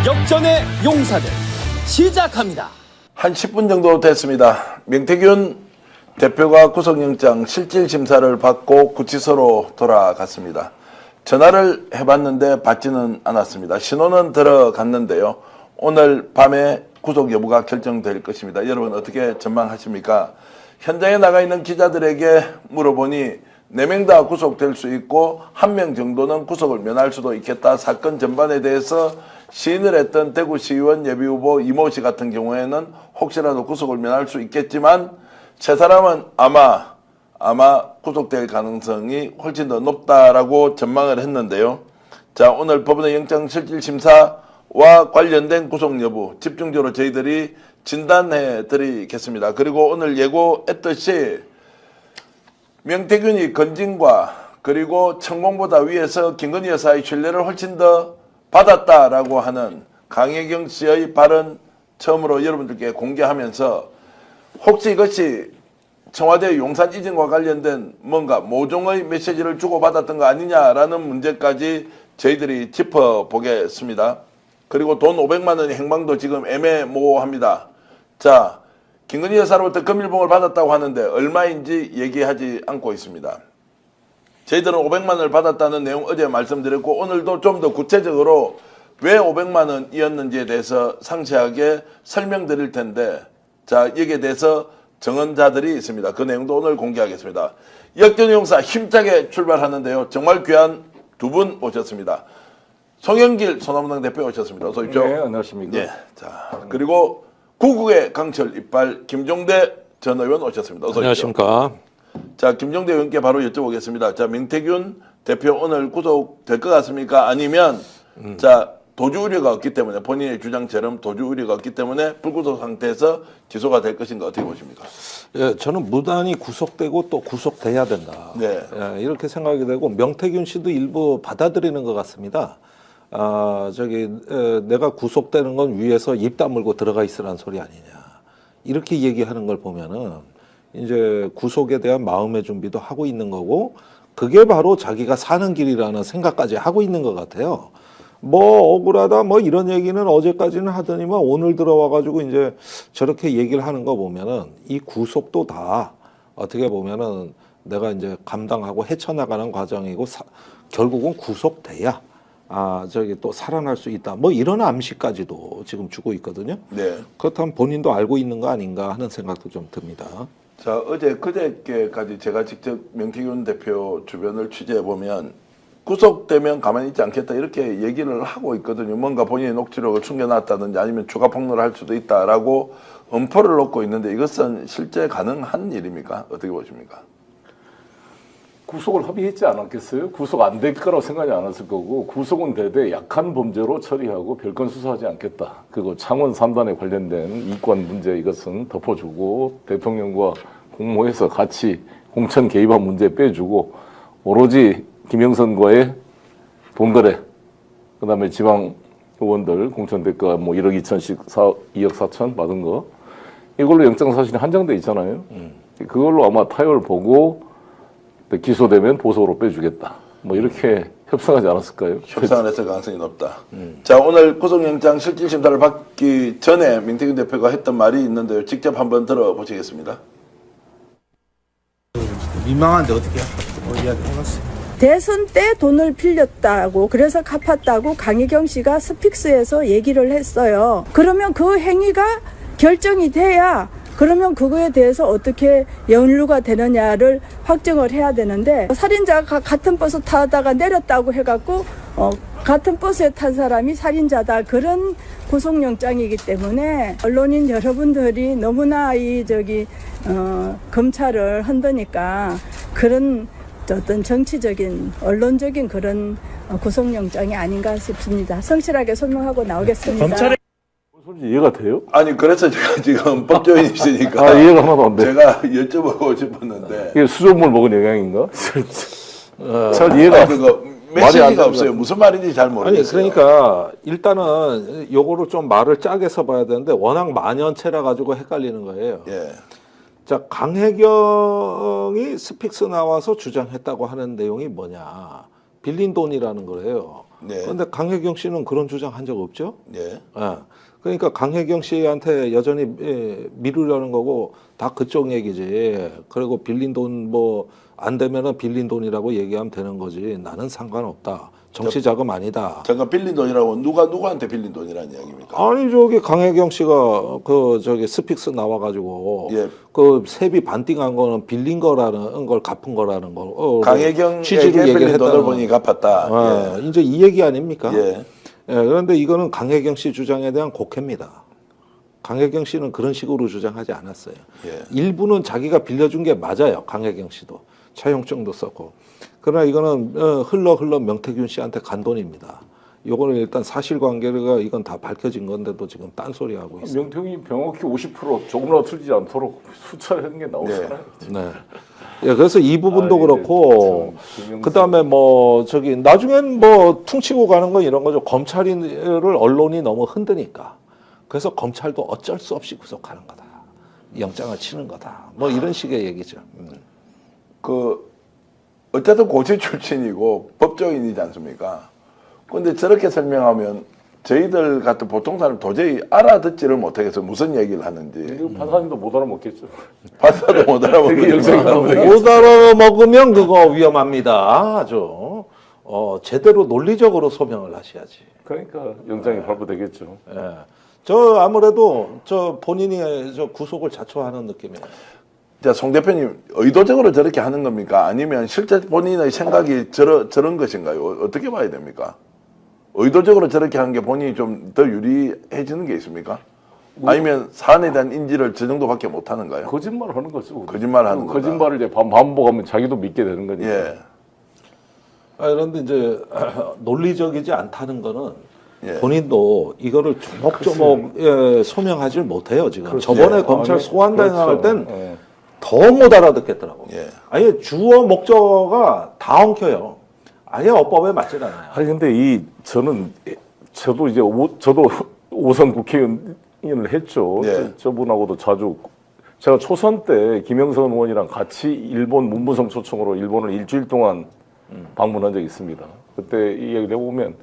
역전의 용사들 시작합니다. 한 10분 정도 됐습니다. 명태균 대표가 구속영장 실질심사를 받고 구치소로 돌아갔습니다. 전화를 해봤는데 받지는 않았습니다. 신호는 들어갔는데요. 오늘 밤에 구속 여부가 결정될 것입니다. 여러분 어떻게 전망하십니까? 현장에 나가 있는 기자들에게 물어보니 4명 다 구속될 수 있고 1명 정도는 구속을 면할 수도 있겠다. 사건 전반에 대해서 시인을 했던 대구시의원 예비후보 이모 씨 같은 경우에는 혹시라도 구속을 면할 수 있겠지만 세 사람은 아마 구속될 가능성이 훨씬 더 높다라고 전망을 했는데요. 자, 오늘 법원의 영장실질심사와 관련된 구속 여부 집중적으로 저희들이 진단해 드리겠습니다. 그리고 오늘 예고했듯이 명태균이 건진과 그리고 천공보다 위에서 김건희 여사의 신뢰를 훨씬 더 받았다라고 하는 강혜경 씨의 발언 처음으로 여러분들께 공개하면서 혹시 이것이 청와대 용산 이전과 관련된 뭔가 모종의 메시지를 주고받았던 거 아니냐라는 문제까지 저희들이 짚어보겠습니다. 그리고 돈 500만 원의 행방도 지금 애매모호합니다. 자, 김건희 여사로부터 금일봉을 받았다고 하는데 얼마인지 얘기하지 않고 있습니다. 저희들은 500만 원을 받았다는 내용 어제 말씀드렸고 오늘도 좀 더 구체적으로 왜 500만 원이었는지에 대해서 상세하게 설명드릴 텐데 자, 여기에 대해서 정언자들이 있습니다. 그 내용도 오늘 공개하겠습니다. 역전용사 힘차게 출발하는데요. 정말 귀한 두 분 오셨습니다. 송영길 소나무당 대표 오셨습니다. 어서 오십시오. 네, 안녕하십니까. 네, 자, 그리고 구국의 강철 이빨 김종대 전 의원 오셨습니다. 어서 오십시오. 안녕하십니까. 자, 김종대 의원께 바로 여쭤보겠습니다. 자, 명태균 대표 오늘 구속될 것 같습니까? 아니면 자, 도주 우려가 없기 때문에 본인의 주장처럼 도주 우려가 없기 때문에 불구속 상태에서 기소가 될 것인가 어떻게 보십니까? 예, 저는 무단히 구속되고 또 구속돼야 된다. 네. 예, 이렇게 생각이 되고 명태균 씨도 일부 받아들이는 것 같습니다. 내가 구속되는 건 위에서 입 다물고 들어가 있으라는 소리 아니냐. 이렇게 얘기하는 걸 보면은 이제 구속에 대한 마음의 준비도 하고 있는 거고 그게 바로 자기가 사는 길이라는 생각까지 하고 있는 것 같아요. 뭐 억울하다 뭐 이런 얘기는 어제까지는 하더니만 오늘 들어와가지고 이제 저렇게 얘기를 하는 거 보면은 이 구속도 다 어떻게 보면은 내가 이제 감당하고 헤쳐나가는 과정이고 결국은 구속돼야 또 살아날 수 있다. 뭐 이런 암시까지도 지금 주고 있거든요. 네. 그렇다면 본인도 알고 있는 거 아닌가 하는 생각도 좀 듭니다. 자, 어제 그저께까지 제가 직접 명태균 대표 주변을 취재해 보면 구속되면 가만히 있지 않겠다 이렇게 얘기를 하고 있거든요. 뭔가 본인의 녹취록을 숨겨놨다든지 아니면 추가 폭로를 할 수도 있다라고 엄포를 놓고 있는데 이것은 실제 가능한 일입니까? 어떻게 보십니까? 구속을 합의했지 않았겠어요? 구속 안 될 거라고 생각이 않았을 거고 구속은 되되 약한 범죄로 처리하고 별건 수사하지 않겠다. 그리고 창원 3단에 관련된 이권 문제 이것은 덮어주고 대통령과 공모해서 같이 공천 개입한 문제 빼주고 오로지 김영선과의 돈거래 그다음에 지방 의원들 공천 대가 뭐 1억 2천씩 2억 4천 받은 거 이걸로 영장사실이 한정돼 있잖아요. 그걸로 아마 타협을 보고 기소되면 보석으로 빼주겠다. 뭐 이렇게 협상하지 않았을까요? 협상을 했을 가능성이 높다. 자, 오늘 구속영장 실질심사를 받기 전에 명태균 대표가 했던 말이 있는데요. 직접 한번 들어보시겠습니다. 민망한데 어떻게 이야기 해봤어요? 대선 때 돈을 빌렸다고 그래서 갚았다고 강희경 씨가 스픽스에서 얘기를 했어요. 그러면 그 행위가 결정이 돼야 그러면 그거에 대해서 어떻게 연루가 되느냐를 확정을 해야 되는데 살인자가 같은 버스 타다가 내렸다고 해갖고 같은 버스에 탄 사람이 살인자다 그런 구속영장이기 때문에 언론인 여러분들이 너무나 검찰을 흔드니까 그런 어떤 정치적인 언론적인 그런 구속영장이 아닌가 싶습니다. 성실하게 설명하고 나오겠습니다. 검찰의 솔직히 이해가 돼요? 아니, 그래서 제가 지금 법조인이시니까 이해가 하나도 안 돼. 제가 여쭤보고 싶었는데 이게 수돗물 먹은 영향인가? 잘 이해가 메시지가 없어요. 무슨 말인지 잘 모르겠어요. 아니 그러니까 일단은 요거를 좀 말을 짜게 써봐야 되는데 워낙 만연체라 가지고 헷갈리는 거예요. 예. 자, 강혜경이 스픽스 나와서 주장했다고 하는 내용이 뭐냐? 빌린 돈이라는 거예요. 네. 그런데 강혜경 씨는 그런 주장 한 적 없죠. 예. 예. 그러니까 강혜경 씨한테 여전히 미루려는 거고 다 그쪽 얘기지. 그리고 빌린 돈 뭐 안 되면은 빌린 돈이라고 얘기하면 되는 거지. 나는 상관없다. 정치 자금 아니다. 잠깐 빌린 돈이라고 누구한테 빌린 돈이라는 이야기입니까? 아니 저기 강혜경 씨가 그 저기 스픽스 나와가지고 예. 그 세비 반띵한 거는 빌린 거라는 걸 갚은 거라는 걸 강혜경에게 취지로 빌린 돈을 얘기했다는 보니 갚았다. 이제 이 얘기 아닙니까? 예. 예, 그런데 이거는 강혜경 씨 주장에 대한 곡해입니다. 강혜경 씨는 그런 식으로 주장하지 않았어요. 예. 일부는 자기가 빌려준 게 맞아요. 강혜경 씨도 차용증도 썼고. 그러나 이거는 흘러 명태균 씨한테 간 돈입니다. 요거는 일단 사실관계가 이건 다 밝혀진 건데도 지금 딴소리 하고 있어요. 명태균이 명확히 50% 조금이라도 틀리지 않도록 수차례 게 나오잖아요. 네. 예, 그래서 이 부분도 아, 이게 그렇고, 참 그 다음에 뭐, 저기, 나중엔 뭐, 퉁치고 가는 건 이런 거죠. 검찰을 언론이 너무 흔드니까. 그래서 검찰도 어쩔 수 없이 구속하는 거다. 영장을 치는 거다. 뭐 이런 식의 얘기죠. 어쨌든 고시 출신이고 법조인이지 않습니까? 근데 저렇게 설명하면 저희들 같은 보통 사람 도저히 알아듣지를 못하겠어. 무슨 얘기를 하는지. 이거 판사님도 못 알아먹겠죠. 판사도 못 알아보고. 못 알아먹으면 그거 위험합니다. 아주. 제대로 논리적으로 소명을 하셔야지. 그러니까 영장이 발부되겠죠. 예. 저 아무래도 저 본인이 저 구속을 자초하는 느낌이에요. 자, 송 대표님, 의도적으로 저렇게 하는 겁니까? 아니면 실제 본인의 생각이 저런 것인가요? 어떻게 봐야 됩니까? 의도적으로 저렇게 하는 게 본인이 좀 더 유리해지는 게 있습니까? 아니면 사안에 대한 인지를 저 정도밖에 못 하는가요? 거짓말을 하는 거죠. 거짓말을 하는 거다. 거짓말을 이제 반복하면 자기도 믿게 되는 거니까. 예. 그런데 이제 논리적이지 않다는 거는 예. 본인도 이거를 조목조목 소명하지 못해요 지금. 그렇죠. 저번에 예. 검찰 아니, 소환당할 그렇죠. 땐 예. 더 못 알아듣겠더라고. 예. 아예 주어 목적어가 다 엉켜요. 아예 어법에 맞질 않아요. 아니 근데 저도 이제 저도 5선 국회의원을 했죠. 예. 저분하고도 자주 제가 초선 때 김영선 의원이랑 같이 일본 문무성 초청으로 일본을 일주일 동안 방문한 적이 있습니다. 그때 이 얘기를 해보면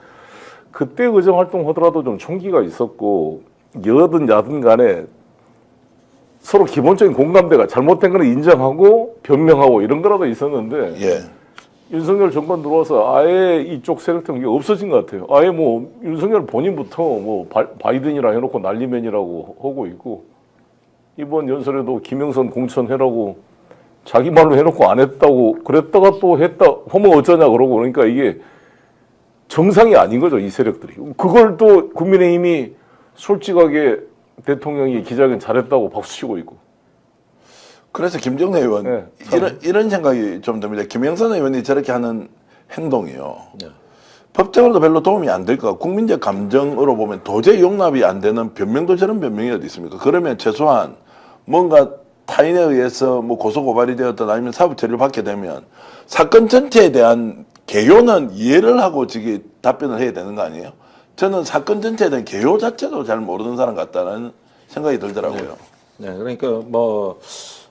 그때 의정 활동하더라도 좀 총기가 있었고 여든 야든 간에 서로 기본적인 공감대가 잘못된 걸 인정하고 변명하고 이런 거라도 있었는데 예. 윤석열 정권 들어와서 아예 이쪽 세력들 게 없어진 것 같아요. 아예 뭐 윤석열 본인부터 뭐 바이든이라 해놓고 난리맨이라고 하고 있고 이번 연설에도 김영선 공천해라고 자기 말로 해놓고 안 했다고 그랬다가 또 했다 하면 어쩌냐 그러고 그러니까 이게 정상이 아닌 거죠 이 세력들이. 그걸 또 국민의힘이 솔직하게 대통령이 기자회견 잘했다고 박수치고 있고. 그래서 김정래 의원 네, 이런 생각이 좀 듭니다. 김영선 의원이 저렇게 하는 행동이요. 네. 법적으로도 별로 도움이 안 될 것. 국민적 감정으로 보면 도저히 용납이 안 되는 변명도 저런 변명이 어디 있습니까? 그러면 최소한 뭔가 타인에 의해서 뭐 고소 고발이 되었든 아니면 사법 처리를 받게 되면 사건 전체에 대한 개요는 이해를 하고 지금 답변을 해야 되는 거 아니에요? 저는 사건 전체에 대한 개요 자체도 잘 모르는 사람 같다는 생각이 들더라고요. 네, 그러니까 뭐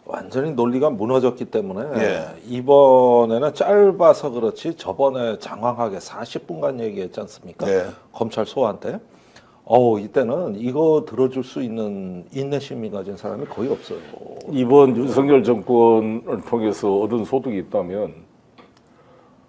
완전히 논리가 무너졌기 때문에 예. 이번에는 짧아서 그렇지 저번에 장황하게 40분간 얘기했지 않습니까? 예. 검찰 소환 때. 이때는 이거 들어줄 수 있는 인내심이 가진 사람이 거의 없어요. 이번 윤석열 정권을 통해서 얻은 소득이 있다면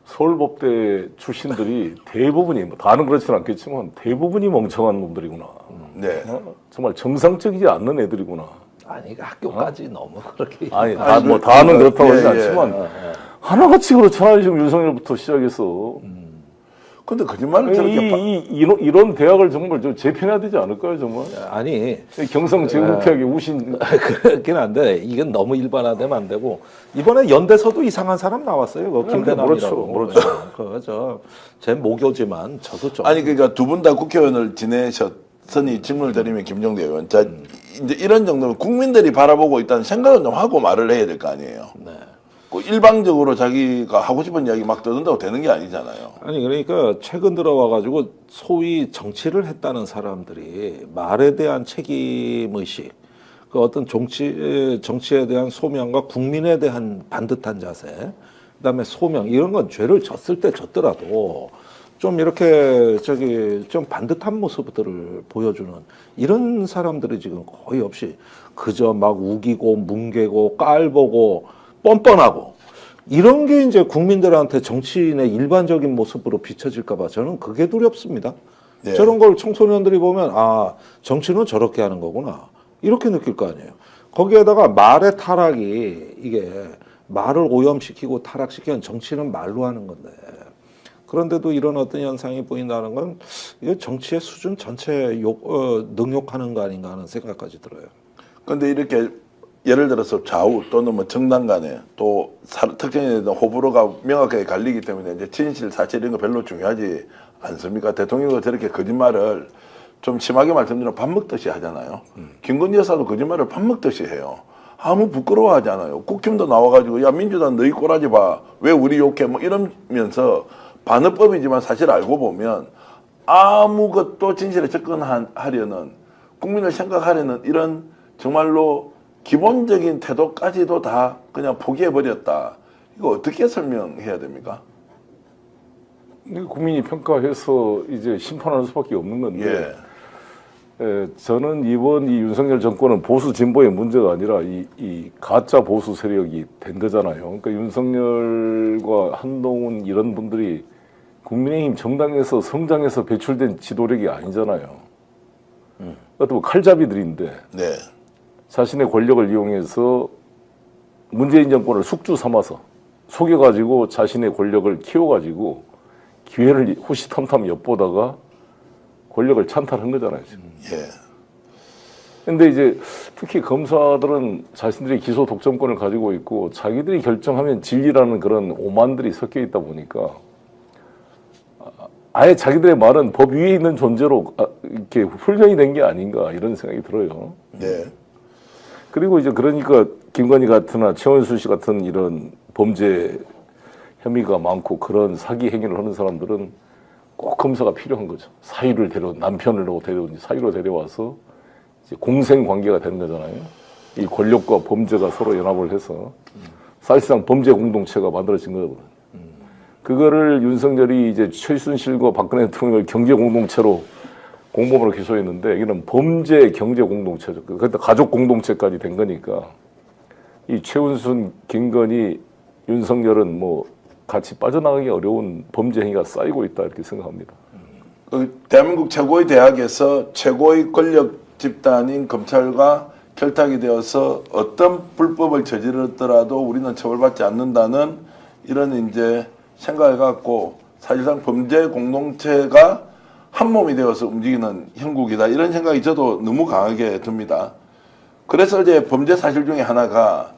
서울법대 출신들이 대부분이 뭐 다는 그렇지는 않겠지만 대부분이 멍청한 놈들이구나. 네. 정말 정상적이지 않는 애들이구나. 아니 학교까지 너무 그렇게 아니 아니, 뭐 다는 그렇다고 예, 하지 예. 않지만 하나같이 그렇잖아요. 지금 윤석열부터 시작해서 근데 거짓말을 저렇게 이런 대학을 정말 좀 재편해야 되지 않을까요, 정말? 아니 경성 제국대학의 우신 그렇긴 한데 이건 너무 일반화되면 안 되고 이번에 연대서도 이상한 사람 나왔어요. 그 김대남이라고. 그렇죠. 그제 모교지만 저도 좀 아니 그러니까 두 분 다 국회의원을 지내셨으니 질문을 드리면 김종대 의원, 자 이제 이런 정도면 국민들이 바라보고 있다는 생각은 좀 하고 말을 해야 될 거 아니에요. 네. 그 일방적으로 자기가 하고 싶은 이야기 막 떠든다고 되는 게 아니잖아요. 아니 그러니까 최근 들어와 가지고 소위 정치를 했다는 사람들이 말에 대한 책임 의식, 그 어떤 정치에 대한 소명과 국민에 대한 반듯한 자세, 그다음에 소명 이런 건 죄를 졌을 때 졌더라도 좀 이렇게 좀 반듯한 모습들을 보여주는 이런 사람들이 지금 거의 없이 그저 막 우기고 뭉개고 깔보고 뻔뻔하고 이런 게 이제 국민들한테 정치인의 일반적인 모습으로 비춰질까 봐 저는 그게 두렵습니다. 네. 저런 걸 청소년들이 보면 아 정치는 저렇게 하는 거구나 이렇게 느낄 거 아니에요. 거기에다가 말의 타락이 이게 말을 오염시키고 타락시키는 정치는 말로 하는 건데 그런데도 이런 어떤 현상이 보인다는 건 이게 정치의 수준 전체 능욕하는 거 아닌가 하는 생각까지 들어요. 그런데 이렇게 예를 들어서 좌우 또는 뭐 정당 간에 또 특정에 대한 호불호가 명확하게 갈리기 때문에 이제 진실, 사실 이런 거 별로 중요하지 않습니까? 대통령이 저렇게 거짓말을 좀 심하게 말씀드리면 밥 먹듯이 하잖아요. 김건희 여사도 거짓말을 밥 먹듯이 해요. 아무 부끄러워하지 않아요. 국힘도 나와가지고 야 민주당 너희 꼬라지 봐. 왜 우리 욕해? 뭐 이러면서 반어법이지만 사실 알고 보면 아무것도 진실에 접근하려는 국민을 생각하려는 이런 정말로 기본적인 태도까지도 다 그냥 포기해버렸다. 이거 어떻게 설명해야 됩니까? 국민이 평가해서 이제 심판하는 수밖에 없는 건데 예. 저는 이번 이 윤석열 정권은 보수 진보의 문제가 아니라 이 가짜 보수 세력이 된 거잖아요. 그러니까 윤석열과 한동훈 이런 분들이 국민의힘 정당에서 성장해서 배출된 지도력이 아니잖아요. 그것도 뭐 칼잡이들인데 네. 자신의 권력을 이용해서 문재인 정권을 숙주 삼아서 속여가지고 자신의 권력을 키워가지고 기회를 호시탐탐 엿보다가 권력을 찬탈한 거잖아요, 지금. 예. 근데 이제 특히 검사들은 자신들이 기소 독점권을 가지고 있고 자기들이 결정하면 진리라는 그런 오만들이 섞여 있다 보니까 아예 자기들의 말은 법 위에 있는 존재로 이렇게 훈련이 된 게 아닌가 이런 생각이 들어요. 네. 그리고 이제 그러니까 김건희 같으나 최원수 씨 같은 이런 범죄 혐의가 많고 그런 사기 행위를 하는 사람들은 꼭 검사가 필요한 거죠. 사유를 남편으로 데려오니 사유로 데려와서 이제 공생 관계가 되는 거잖아요. 이 권력과 범죄가 서로 연합을 해서 사실상 범죄 공동체가 만들어진 거거든요. 그거를 윤석열이 이제 최순실과 박근혜 대통령을 경제 공동체로 공범으로 기소했는데 이거는 범죄 경제 공동체죠. 그러니까 가족 공동체까지 된 거니까 이 최은순, 김건희, 윤석열은 뭐 같이 빠져나가기 어려운 범죄 행위가 쌓이고 있다 이렇게 생각합니다. 대한민국 최고의 대학에서 최고의 권력 집단인 검찰과 결탁이 되어서 어떤 불법을 저지르더라도 우리는 처벌받지 않는다는 이런 이제 생각을 갖고 사실상 범죄 공동체가 한 몸이 되어서 움직이는 형국이다 이런 생각이 저도 너무 강하게 듭니다. 그래서 이제 범죄 사실 중에 하나가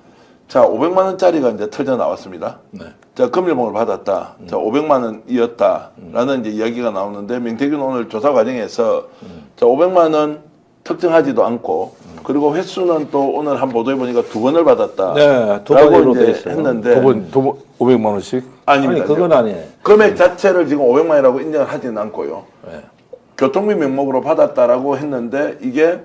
자 500만 원짜리가 이제 터져 나왔습니다. 네. 자 금일봉을 받았다. 자 500만 원이었다라는 이제 이야기가 나오는데 명태균 오늘 조사 과정에서 자 500만 원 특정하지도 않고 그리고 횟수는 또 오늘 한 보도해 보니까 2번을 받았다. 네, 두 라고 번으로 이제 돼 있어요. 했는데 두 번 500만 원씩? 아닙니다. 아니 그건 아니에요. 금액 자체를 지금 500만 원이라고 인정을 하지는 않고요. 네. 교통비 명목으로 받았다라고 했는데 이게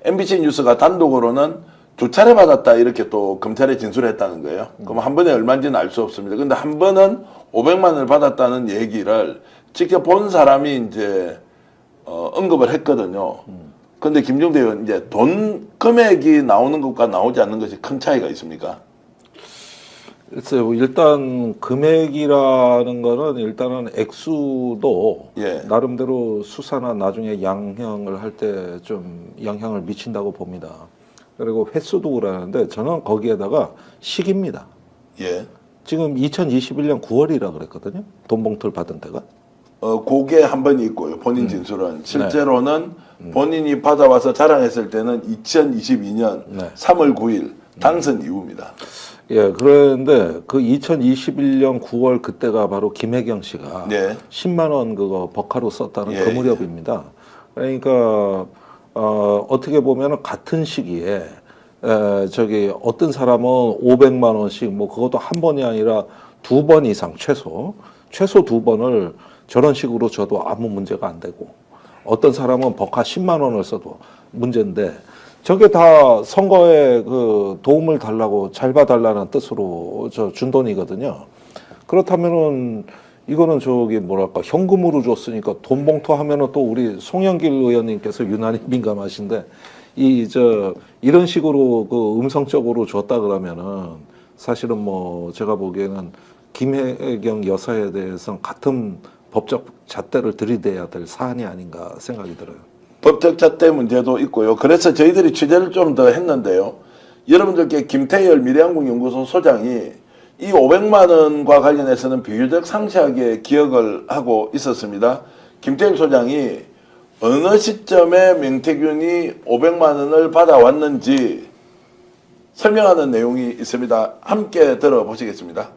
MBC 뉴스가 단독으로는 2차례 받았다 이렇게 또 검찰에 진술을 했다는 거예요. 그럼 한 번에 얼마인지는 알 수 없습니다. 근데 한 번은 500만 원을 받았다는 얘기를 직접 본 사람이 이제 언급을 했거든요. 근데 김종대 의원 이제 돈 금액이 나오는 것과 나오지 않는 것이 큰 차이가 있습니까? 글쎄요, 일단 금액이라는 거는 일단은 액수도 예. 나름대로 수사나 나중에 양형을 할 때 좀 영향을 미친다고 봅니다. 그리고 횟수도 그러는데 저는 거기에다가 시기입니다. 예. 지금 2021년 9월이라 그랬거든요. 돈 봉투를 받은 때가. 그게 한 번이 있고요. 본인 진술은. 실제로는 본인이 받아와서 자랑했을 때는 2022년 네. 3월 9일 당선 이후입니다. 예, 그런데 그 2021년 9월 그때가 바로 김혜경 씨가 네. 10만 원 그거 버카로 썼다는 예, 그 무렵입니다. 그러니까 어떻게 보면 같은 시기에 저기 어떤 사람은 500만 원씩 뭐 그것도 한 번이 아니라 2번 이상 최소 2번을 저런 식으로 줘도 아무 문제가 안 되고 어떤 사람은 버카 10만 원을 써도 문제인데 저게 다 선거에 그 도움을 달라고 잘 봐달라는 뜻으로 준 돈이거든요. 그렇다면은 이거는 저기 뭐랄까 현금으로 줬으니까 돈 봉투 하면은 또 우리 송영길 의원님께서 유난히 민감하신데 이런 식으로 그 음성적으로 줬다 그러면은 사실은 뭐 제가 보기에는 김혜경 여사에 대해서는 같은 법적 잣대를 들이대야 될 사안이 아닌가 생각이 들어요. 법적 잣대 문제도 있고요. 그래서 저희들이 취재를 좀 더 했는데요. 여러분들께 김태열 미래한국연구소 소장이 이 500만 원과 관련해서는 비교적 상세하게 기억을 하고 있었습니다. 김태열 소장이 어느 시점에 명태균이 500만 원을 받아왔는지 설명하는 내용이 있습니다. 함께 들어보시겠습니다.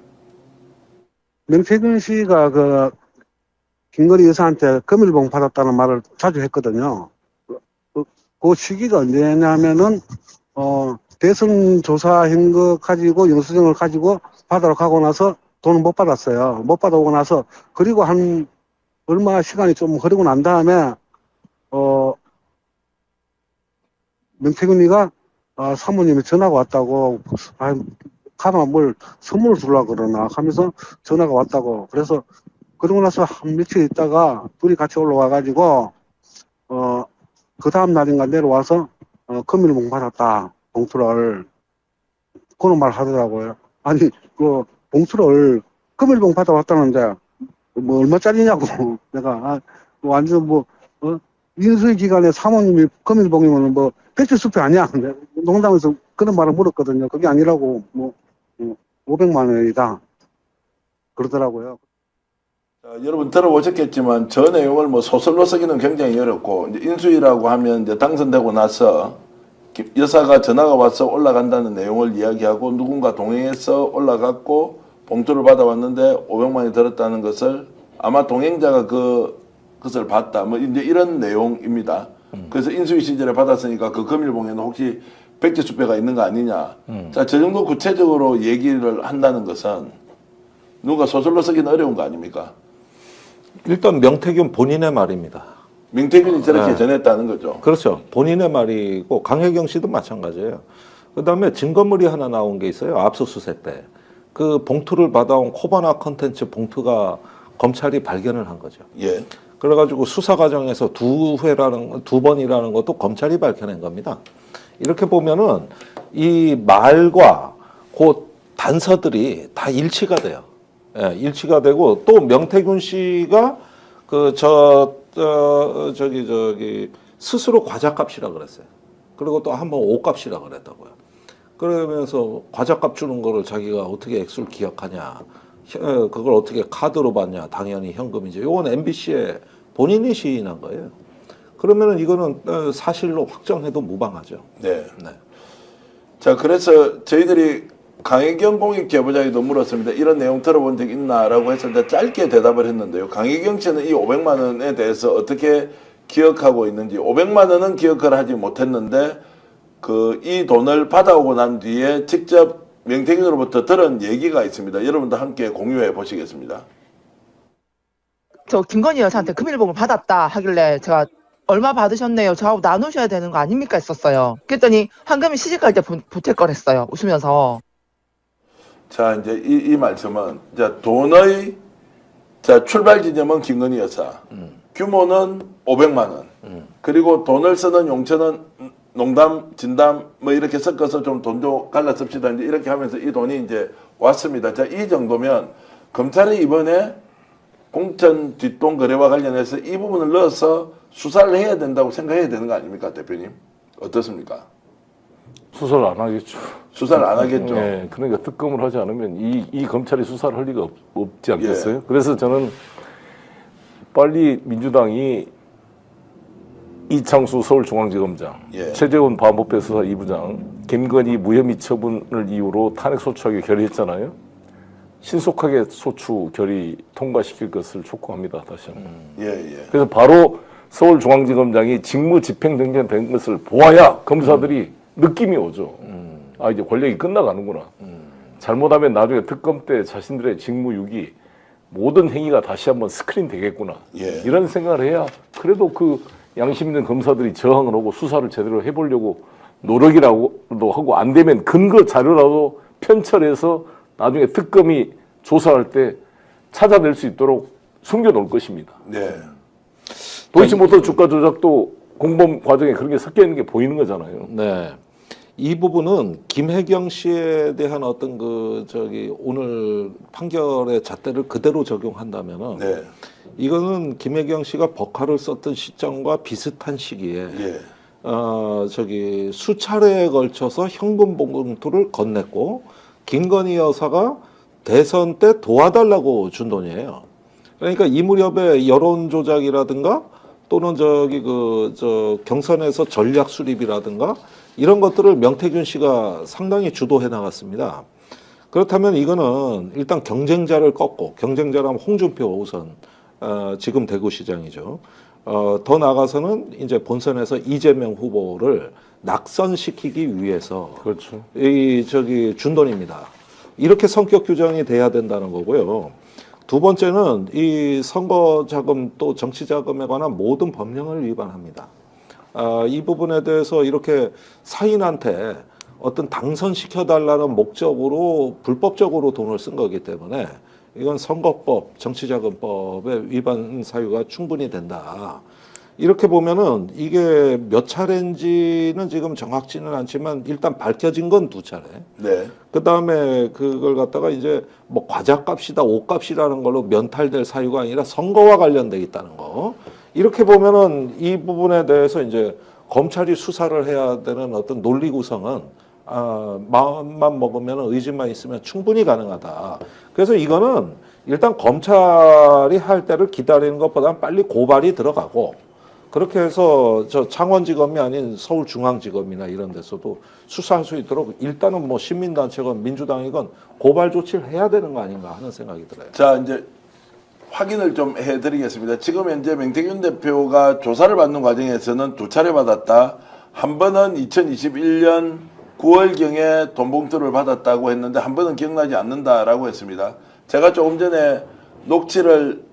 명태균 씨가 김건희 여사한테 금일봉 받았다는 말을 자주 했거든요. 그 시기가 언제냐면은 대선 조사한 거 가지고 영수증을 가지고 받으러 가고 나서 돈을 못 받았어요. 못 받아오고 나서 그리고 한 얼마 시간이 좀 흐르고 난 다음에 명태균이가 사모님이 전화가 왔다고 가만 뭘 선물을 주려고 그러나 하면서 전화가 왔다고. 그래서 그러고 나서 한 며칠 있다가 둘이 같이 올라와가지고 그 다음 날인가 내려와서 금일봉 받았다 봉투를 그런 말 하더라고요. 아니 그 봉투를 금일봉 받아왔다는데 뭐 얼마짜리냐고 내가 완전 인수위 기간에 사모님이 금일봉이면 뭐 백지수표 아니야? 농담에서 그런 말을 물었거든요. 그게 아니라고 500만 원이다 그러더라고요. 자, 여러분 들어보셨겠지만 저 내용을 뭐 소설로 쓰기는 굉장히 어렵고 이제 인수위라고 하면 이제 당선되고 나서 여사가 전화가 와서 올라간다는 내용을 이야기하고 누군가 동행해서 올라갔고 봉투를 받아왔는데 500만 원이 들었다는 것을 아마 동행자가 그것을 봤다 뭐 이제 이런 내용입니다. 그래서 인수위 시절에 받았으니까 그 금일봉에는 혹시 백지수표가 있는 거 아니냐. 자, 저 정도 구체적으로 얘기를 한다는 것은 누가 소설로 쓰기는 어려운 거 아닙니까? 일단 명태균 본인의 말입니다. 명태균이 저렇게 네. 전했다는 거죠. 그렇죠. 본인의 말이고 강혜경 씨도 마찬가지예요. 그다음에 증거물이 하나 나온 게 있어요. 압수수색 때. 그 봉투를 받아온 코바나 컨텐츠 봉투가 검찰이 발견을 한 거죠. 예. 그래가지고 수사 과정에서 두 번이라는 것도 검찰이 밝혀낸 겁니다. 이렇게 보면은 이 말과 그 단서들이 다 일치가 돼요. 예, 일치가 되고 또 명태균 씨가 스스로 과자값이라 그랬어요. 그리고 또 한번 옷값이라 그랬다고요. 그러면서 과자값 주는 거를 자기가 어떻게 액수를 기억하냐, 그걸 어떻게 카드로 받냐, 당연히 현금이죠. 이건 MBC에 본인이 시인한 거예요. 그러면은 이거는 사실로 확정해도 무방하죠. 네. 네. 자, 그래서 저희들이 강혜경 공익제보자에도 물었습니다. 이런 내용 들어본 적 있나라고 했을 때 짧게 대답을 했는데요. 강혜경 씨는 이 500만 원에 대해서 어떻게 기억하고 있는지 500만 원은 기억을 하지 못했는데 이 돈을 받아오고 난 뒤에 직접 명태균으로부터 들은 얘기가 있습니다. 여러분도 함께 공유해 보시겠습니다. 저 김건희 여사한테 금일봉을 받았다 하길래 제가 얼마 받으셨네요. 저하고 나누셔야 되는 거 아닙니까 했었어요. 그랬더니 황금이 시집갈 때 보탤 거랬어요. 웃으면서. 자, 이제 이 말씀은 돈의 출발 지점은 김건희 여사. 규모는 500만 원. 그리고 돈을 쓰는 용처는 농담, 진담 뭐 이렇게 섞어서 좀 돈 좀 갈라 씁시다. 이제 이렇게 하면서 이 돈이 이제 왔습니다. 자, 이 정도면 검찰이 이번에 공천 뒷돈 거래와 관련해서 이 부분을 넣어서 수사를 해야 된다고 생각해야 되는 거 아닙니까, 대표님? 어떻습니까? 수사를 안 하겠죠. 수사를 안 하겠죠. 네, 그러니까 특검을 하지 않으면 이 검찰이 수사를 할 리가 없지 않겠어요? 예. 그래서 저는 빨리 민주당이 이창수 서울중앙지검장, 예. 최재훈 반부패수사 2부장, 김건희 무혐의 처분을 이유로 탄핵 소추하게 결의했잖아요. 신속하게 소추 결의 통과시킬 것을 촉구합니다. 다시 한번. 예. 그래서 바로 서울중앙지검장이 직무집행정지된 것을 보아야 검사들이 느낌이 오죠. 아, 이제 권력이 끝나가는구나. 잘못하면 나중에 특검 때 자신들의 직무유기 모든 행위가 다시 한번 스크린 되겠구나. 예. 이런 생각을 해야 그래도 그 양심 있는 검사들이 저항을 하고 수사를 제대로 해보려고 노력이라고도 하고 안 되면 근거 자료라도 편철해서 나중에 특검이 조사할 때 찾아낼 수 있도록 숨겨놓을 것입니다. 네. 도이치모터 주가 조작도 공범 과정에 그런 게 섞여 있는 게 보이는 거잖아요. 네. 이 부분은 김혜경 씨에 대한 어떤 오늘 판결의 잣대를 그대로 적용한다면은 네. 이거는 김혜경 씨가 법화를 썼던 시점과 비슷한 시기에 예. 수차례에 걸쳐서 현금 봉투를 건넸고 김건희 여사가 대선 때 도와달라고 준 돈이에요. 그러니까 이 무렵에 여론 조작이라든가 또는 경선에서 전략 수립이라든가 이런 것들을 명태균 씨가 상당히 주도해 나갔습니다. 그렇다면 이거는 일단 경쟁자를 꺾고, 경쟁자라면 홍준표 우선 지금 대구시장이죠. 더 나아가서는 이제 본선에서 이재명 후보를 낙선시키기 위해서 그렇죠. 준 돈입니다. 이렇게 성격 규정이 돼야 된다는 거고요. 두 번째는 이 선거 자금 또 정치 자금에 관한 모든 법령을 위반합니다. 이 부분에 대해서 이렇게 사인한테 어떤 당선시켜달라는 목적으로 불법적으로 돈을 쓴 거기 때문에 이건 선거법, 정치자금법의 위반 사유가 충분히 된다. 이렇게 보면은 이게 몇 차례인지는 지금 정확지는 않지만 일단 밝혀진 건 2차례. 네. 그 다음에 그걸 갖다가 이제 뭐 과자값이다, 옷값이라는 걸로 면탈될 사유가 아니라 선거와 관련돼 있다는 거. 이렇게 보면은 이 부분에 대해서 이제 검찰이 수사를 해야 되는 어떤 논리 구성은 마음만 먹으면 의지만 있으면 충분히 가능하다. 그래서 이거는 일단 검찰이 할 때를 기다리는 것보다는 빨리 고발이 들어가고 그렇게 해서 창원지검이 아닌 서울중앙지검이나 이런 데서도 수사할 수 있도록 일단은 뭐 시민단체건 민주당이건 고발 조치를 해야 되는 거 아닌가 하는 생각이 들어요. 자, 이제 확인을 좀 해드리겠습니다. 지금 현재 명태균 대표가 조사를 받는 과정에서는 2차례 받았다. 한 번은 2021년 9월경에 돈 봉투를 받았다고 했는데 한 번은 기억나지 않는다라고 했습니다. 제가 조금 전에 녹취를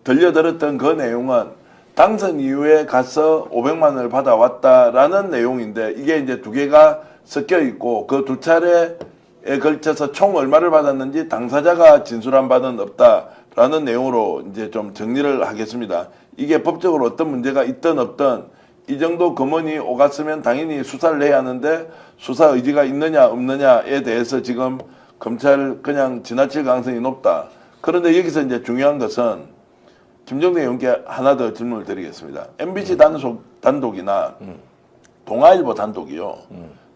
들려드렸던 그 내용은 당선 이후에 가서 500만 원을 받아왔다라는 내용인데 이게 이제 2개가 섞여 있고 그 2차례에 걸쳐서 총 얼마를 받았는지 당사자가 진술한 바는 없다라는 내용으로 이제 좀 정리를 하겠습니다. 이게 법적으로 어떤 문제가 있든 없든 이 정도 금원이 오갔으면 당연히 수사를 해야 하는데 수사 의지가 있느냐 없느냐에 대해서 지금 검찰 그냥 지나칠 가능성이 높다. 그런데 여기서 이제 중요한 것은 김정대 의원께 하나 더 질문을 드리겠습니다. MBC 단독이나 동아일보 단독이요.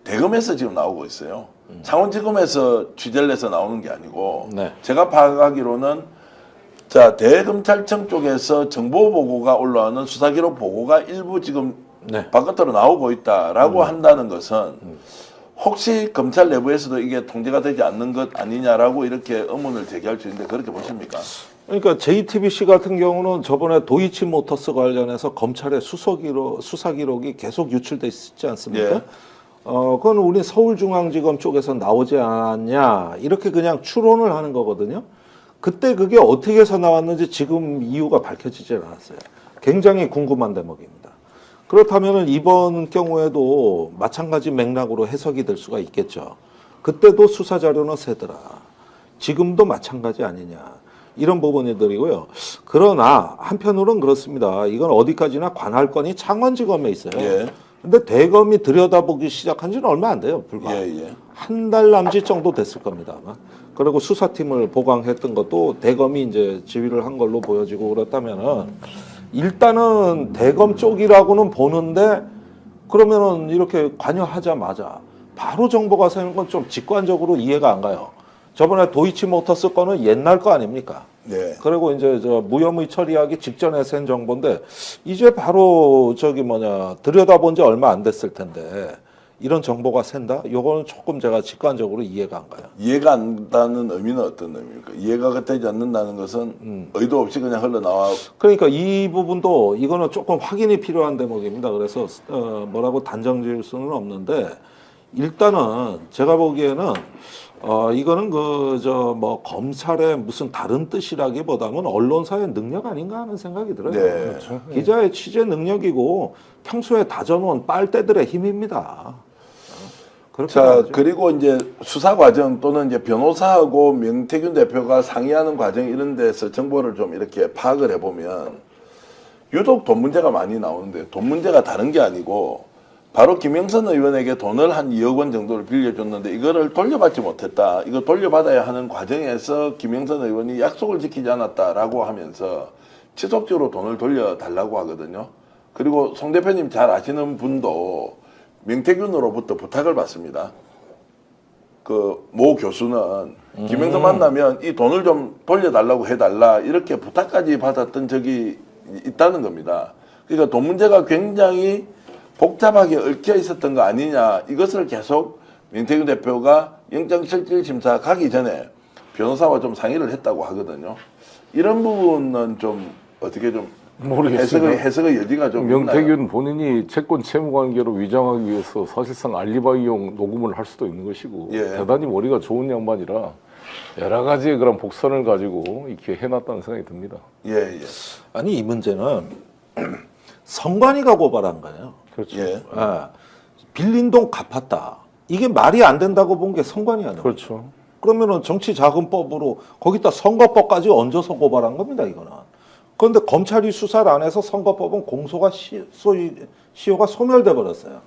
대검에서 지금 나오고 있어요. 창원지검에서 취재를 해서 나오는 게 아니고 네. 제가 파악하기로는 자 대검찰청 쪽에서 정보 보고가 올라오는 수사기록 보고가 일부 지금 네. 바깥으로 나오고 있다라고 한다는 것은 혹시 검찰 내부에서도 이게 통제가 되지 않는 것 아니냐라고 이렇게 의문을 제기할 수 있는데 그렇게 보십니까? 그러니까 JTBC 같은 경우는 저번에 도이치모터스 관련해서 검찰의 수사 기록이 계속 유출돼 있지 않습니까? 예. 그건 우리 서울중앙지검 쪽에서 나오지 않았냐 이렇게 그냥 추론을 하는 거거든요. 그때 그게 어떻게 해서 나왔는지 지금 이유가 밝혀지지 않았어요. 굉장히 궁금한 대목입니다. 그렇다면 이번 경우에도 마찬가지 맥락으로 해석이 될 수가 있겠죠. 그때도 수사 자료는 세더라. 지금도 마찬가지 아니냐. 이런 부분들이고요. 그러나 한편으로는 그렇습니다. 이건 어디까지나 관할 건이 창원지검에 있어요. 예. 근데 대검이 들여다보기 시작한 지는 얼마 안 돼요. 불과 한 달 남짓 정도 됐을 겁니다. 아마. 그리고 수사팀을 보강했던 것도 대검이 이제 지휘를 한 걸로 보여지고 그렇다면은 일단은 대검 쪽이라고는 보는데 그러면은 이렇게 관여하자마자 바로 정보가 새는 건 좀 직관적으로 이해가 안 가요. 저번에 도이치모터스 거는 옛날 거 아닙니까? 네. 그리고 이제 무혐의 처리하기 직전에 센 정보인데 이제 바로 들여다본 지 얼마 안 됐을 텐데 이런 정보가 샌다? 요거는 조금 제가 직관적으로 이해가 안 가요. 이해가 안 간다는 의미는 어떤 의미입니까? 이해가 되지 않는다는 것은 의도 없이 그냥 흘러나와. 그러니까 이 부분도 이거는 조금 확인이 필요한 대목입니다. 그래서 뭐라고 단정 지을 수는 없는데 일단은 제가 보기에는 이거는 검찰의 무슨 다른 뜻이라기보다는 언론사의 능력 아닌가 하는 생각이 들어요. 네. 그렇죠. 기자의 취재 능력이고 평소에 다져놓은 빨대들의 힘입니다. 그렇게 자, 봐야죠. 그리고 이제 수사 과정 또는 이제 변호사하고 명태균 대표가 상의하는 과정 이런 데서 정보를 좀 이렇게 파악을 해보면 유독 돈 문제가 많이 나오는데 돈 문제가 다른 게 아니고 바로 김영선 의원에게 돈을 한 2억 원 정도를 빌려줬는데 이거를 돌려받지 못했다. 이거 돌려받아야 하는 과정에서 김영선 의원이 약속을 지키지 않았다라고 하면서 지속적으로 돈을 돌려달라고 하거든요. 그리고 송 대표님 잘 아시는 분도 명태균으로부터 부탁을 받습니다. 그 모 교수는 김영선 만나면 이 돈을 좀 돌려달라고 해달라 이렇게 부탁까지 받았던 적이 있다는 겁니다. 그러니까 돈 문제가 굉장히 복잡하게 얽혀 있었던 거 아니냐 이것을 계속 명태균 대표가 영장실질심사 가기 전에 변호사와 좀 상의를 했다고 하거든요. 이런 부분은 좀 어떻게 좀 모르겠습니다. 해석의 여지가 좀 명태균 있나요? 본인이 채권 채무 관계로 위장하기 위해서 사실상 알리바이용 녹음을 할 수도 있는 것이고 예. 대단히 머리가 좋은 양반이라 여러 가지의 그런 복선을 가지고 이렇게 해놨다는 생각이 듭니다. 예, 예. 아니 이 문제는 선관위가 고발한 거예요. 그렇죠. 예. 아, 빌린 돈 갚았다. 이게 말이 안 된다고 본 게 선관위야. 그렇죠. 그러면은 정치자금법으로 거기다 선거법까지 얹어서 고발한 겁니다. 이거는. 그런데 검찰이 수사를 안 해서 선거법은 공소가 시효가 소멸돼 버렸어요.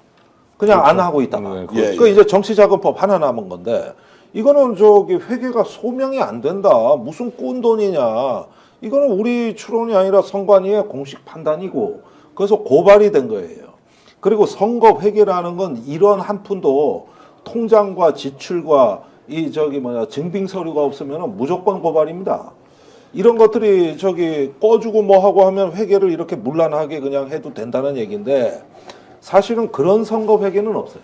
그냥 안 하고 있다가. 네, 그렇죠. 그 이제 정치자금법 하나 남은 건데 이거는 저기 회계가 소명이 안 된다. 무슨 꾼 돈이냐. 이거는 우리 추론이 아니라 선관위의 공식 판단이고 그래서 고발이 된 거예요. 그리고 선거 회계라는 건 이런 한 푼도 통장과 지출과 이 저기 뭐냐 증빙 서류가 없으면 무조건 고발입니다. 이런 것들이 저기 꺼주고 뭐 하고 하면 회계를 이렇게 문란하게 그냥 해도 된다는 얘기인데 사실은 그런 선거 회계는 없어요.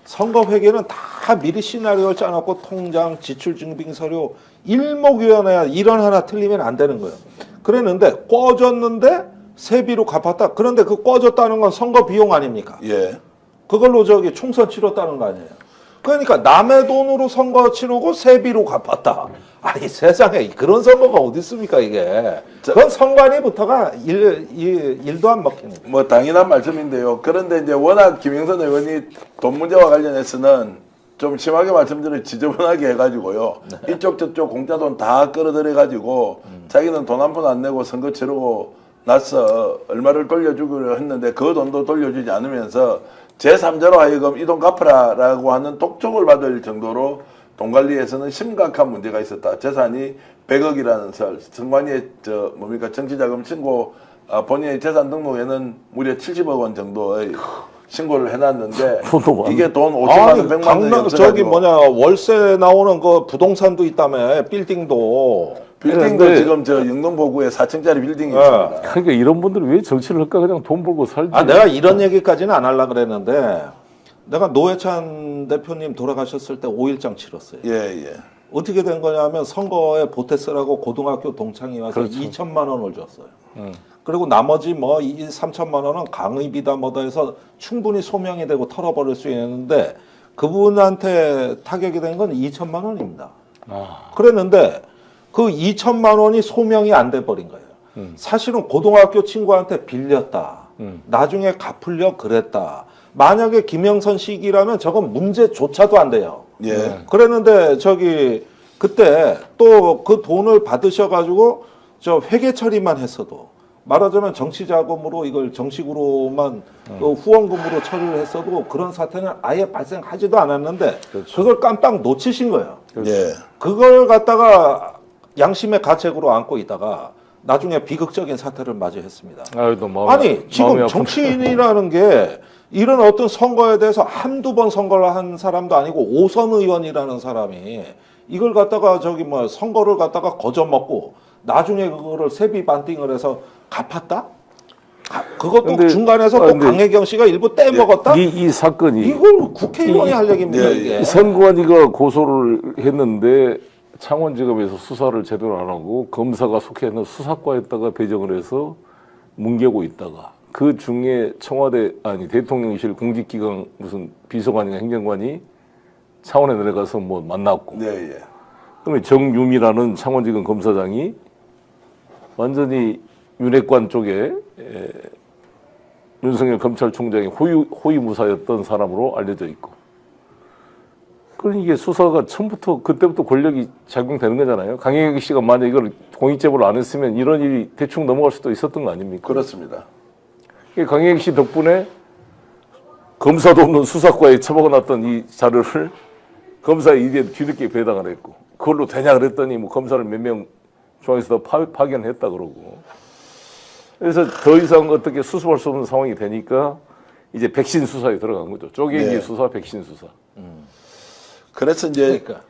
선거 회계는 다 미리 시나리오를 짜놓고 통장, 지출 증빙 서류, 일목요연해야 이런 하나 틀리면 안 되는 거예요. 그랬는데 꺼졌는데 세비로 갚았다. 그런데 그 꺼졌다는 건 선거 비용 아닙니까? 예. 그걸로 저기 총선 치렀다는 거 아니에요. 그러니까 남의 돈으로 선거 치르고 세비로 갚았다. 아니 세상에 그런 선거가 어디 있습니까 이게. 그건 선관위부터가 일도 안 먹히는 거예요. 뭐 당연한 말씀인데요. 그런데 이제 워낙 김영선 의원이 돈 문제와 관련해서는 좀 심하게 말씀드려 지저분하게 해가지고요. 이쪽 저쪽 공짜 돈 다 끌어들여 가지고 자기는 돈 한 푼 안 내고 선거 치르고 나서 얼마를 돌려주기로 했는데 그 돈도 돌려주지 않으면서 제3자로 하여금 이 돈 갚으라라고 하는 독촉을 받을 정도로 돈 관리에서는 심각한 문제가 있었다. 재산이 100억이라는 설, 선관위의 정치자금 신고 본인의 재산 등록에는 무려 70억 원 정도의 신고를 해놨는데 이게 돈 5천만 원, 100만 원이 없어가지고 저기 뭐냐 월세 나오는 그 부동산도 있다며 빌딩도. 빌딩도 네. 지금 저 영등포구에 4층짜리 빌딩이 있습니다. 그러니까 이런 분들이 왜 정치를 할까 그냥 돈 벌고 살지. 아 내가 이런 얘기까지는 안 하려고 그랬는데 내가 노회찬 대표님 돌아가셨을 때 5일장 치렀어요. 예, 예. 어떻게 된 거냐면 선거에 보태 쓰라고 고등학교 동창이 와서 그렇죠. 2천만 원을 줬어요. 그리고 나머지 뭐 3천만 원은 강의비다 뭐다 해서 충분히 소명이 되고 털어버릴 수 있는데 그분한테 타격이 된 건 2천만 원입니다. 그랬는데 그 2천만 원이 소명이 안 돼 버린 거예요. 사실은 고등학교 친구한테 빌렸다. 나중에 갚으려 그랬다. 만약에 김영선 시기라면 저건 문제조차도 안 돼요. 예. 그랬는데 저기 그때 또 그 돈을 받으셔가지고 저 회계 처리만 했어도 말하자면 정치자금으로 이걸 정식으로만 그 후원금으로 처리를 했어도 그런 사태는 아예 발생하지도 않았는데 그걸 깜빡 놓치신 거예요. 예. 그걸 갖다가 양심의 가책으로 안고 있다가 나중에 비극적인 사태를 맞이했습니다. 아니 지금 정치인이라는 게 이런 어떤 선거에 대해서 한두 번 선거를 한 사람도 아니고 5선 의원이라는 사람이 이걸 갖다가 저기 뭐 선거를 갖다가 거저먹고 나중에 그거를 세비 반띵을 해서 갚았다? 그것도 근데, 중간에서 또 근데 강혜경 씨가 일부 떼먹었다? 이 사건이 이걸 국회의원이 할 얘기입니다. 이게. 선관위가 고소를 했는데 창원지검에서 수사를 제대로 안 하고 검사가 속해 있는 수사과에다가 배정을 해서 뭉개고 있다가 그 중에 청와대 대통령실 공직기관 무슨 비서관이나 행정관이 창원에 내려가서 뭐 만났고 네, 예. 그러면 정유미라는 창원지검 검사장이 완전히 윤핵관 쪽에 윤석열 검찰총장이 호위무사였던 사람으로 알려져 있고 그러니 이게 수사가 처음부터 그때부터 권력이 작용되는 거잖아요. 강혜경 씨가 만약 이걸 공익제보를 안 했으면 이런 일이 대충 넘어갈 수도 있었던 거 아닙니까? 그렇습니다. 강혜경 씨 덕분에 검사도 없는 수사과에 처박아 놨던 이 자료를 검사의 일에 뒤늦게 배당을 했고 그걸로 되냐 그랬더니 뭐 검사를 몇 명 중앙에서 파견했다 그러고 그래서 더 이상 어떻게 수습할 수 없는 상황이 되니까 이제 백신 수사에 들어간 거죠. 쪼개기 네. 수사, 백신 수사. 그래서 이제 그러니까.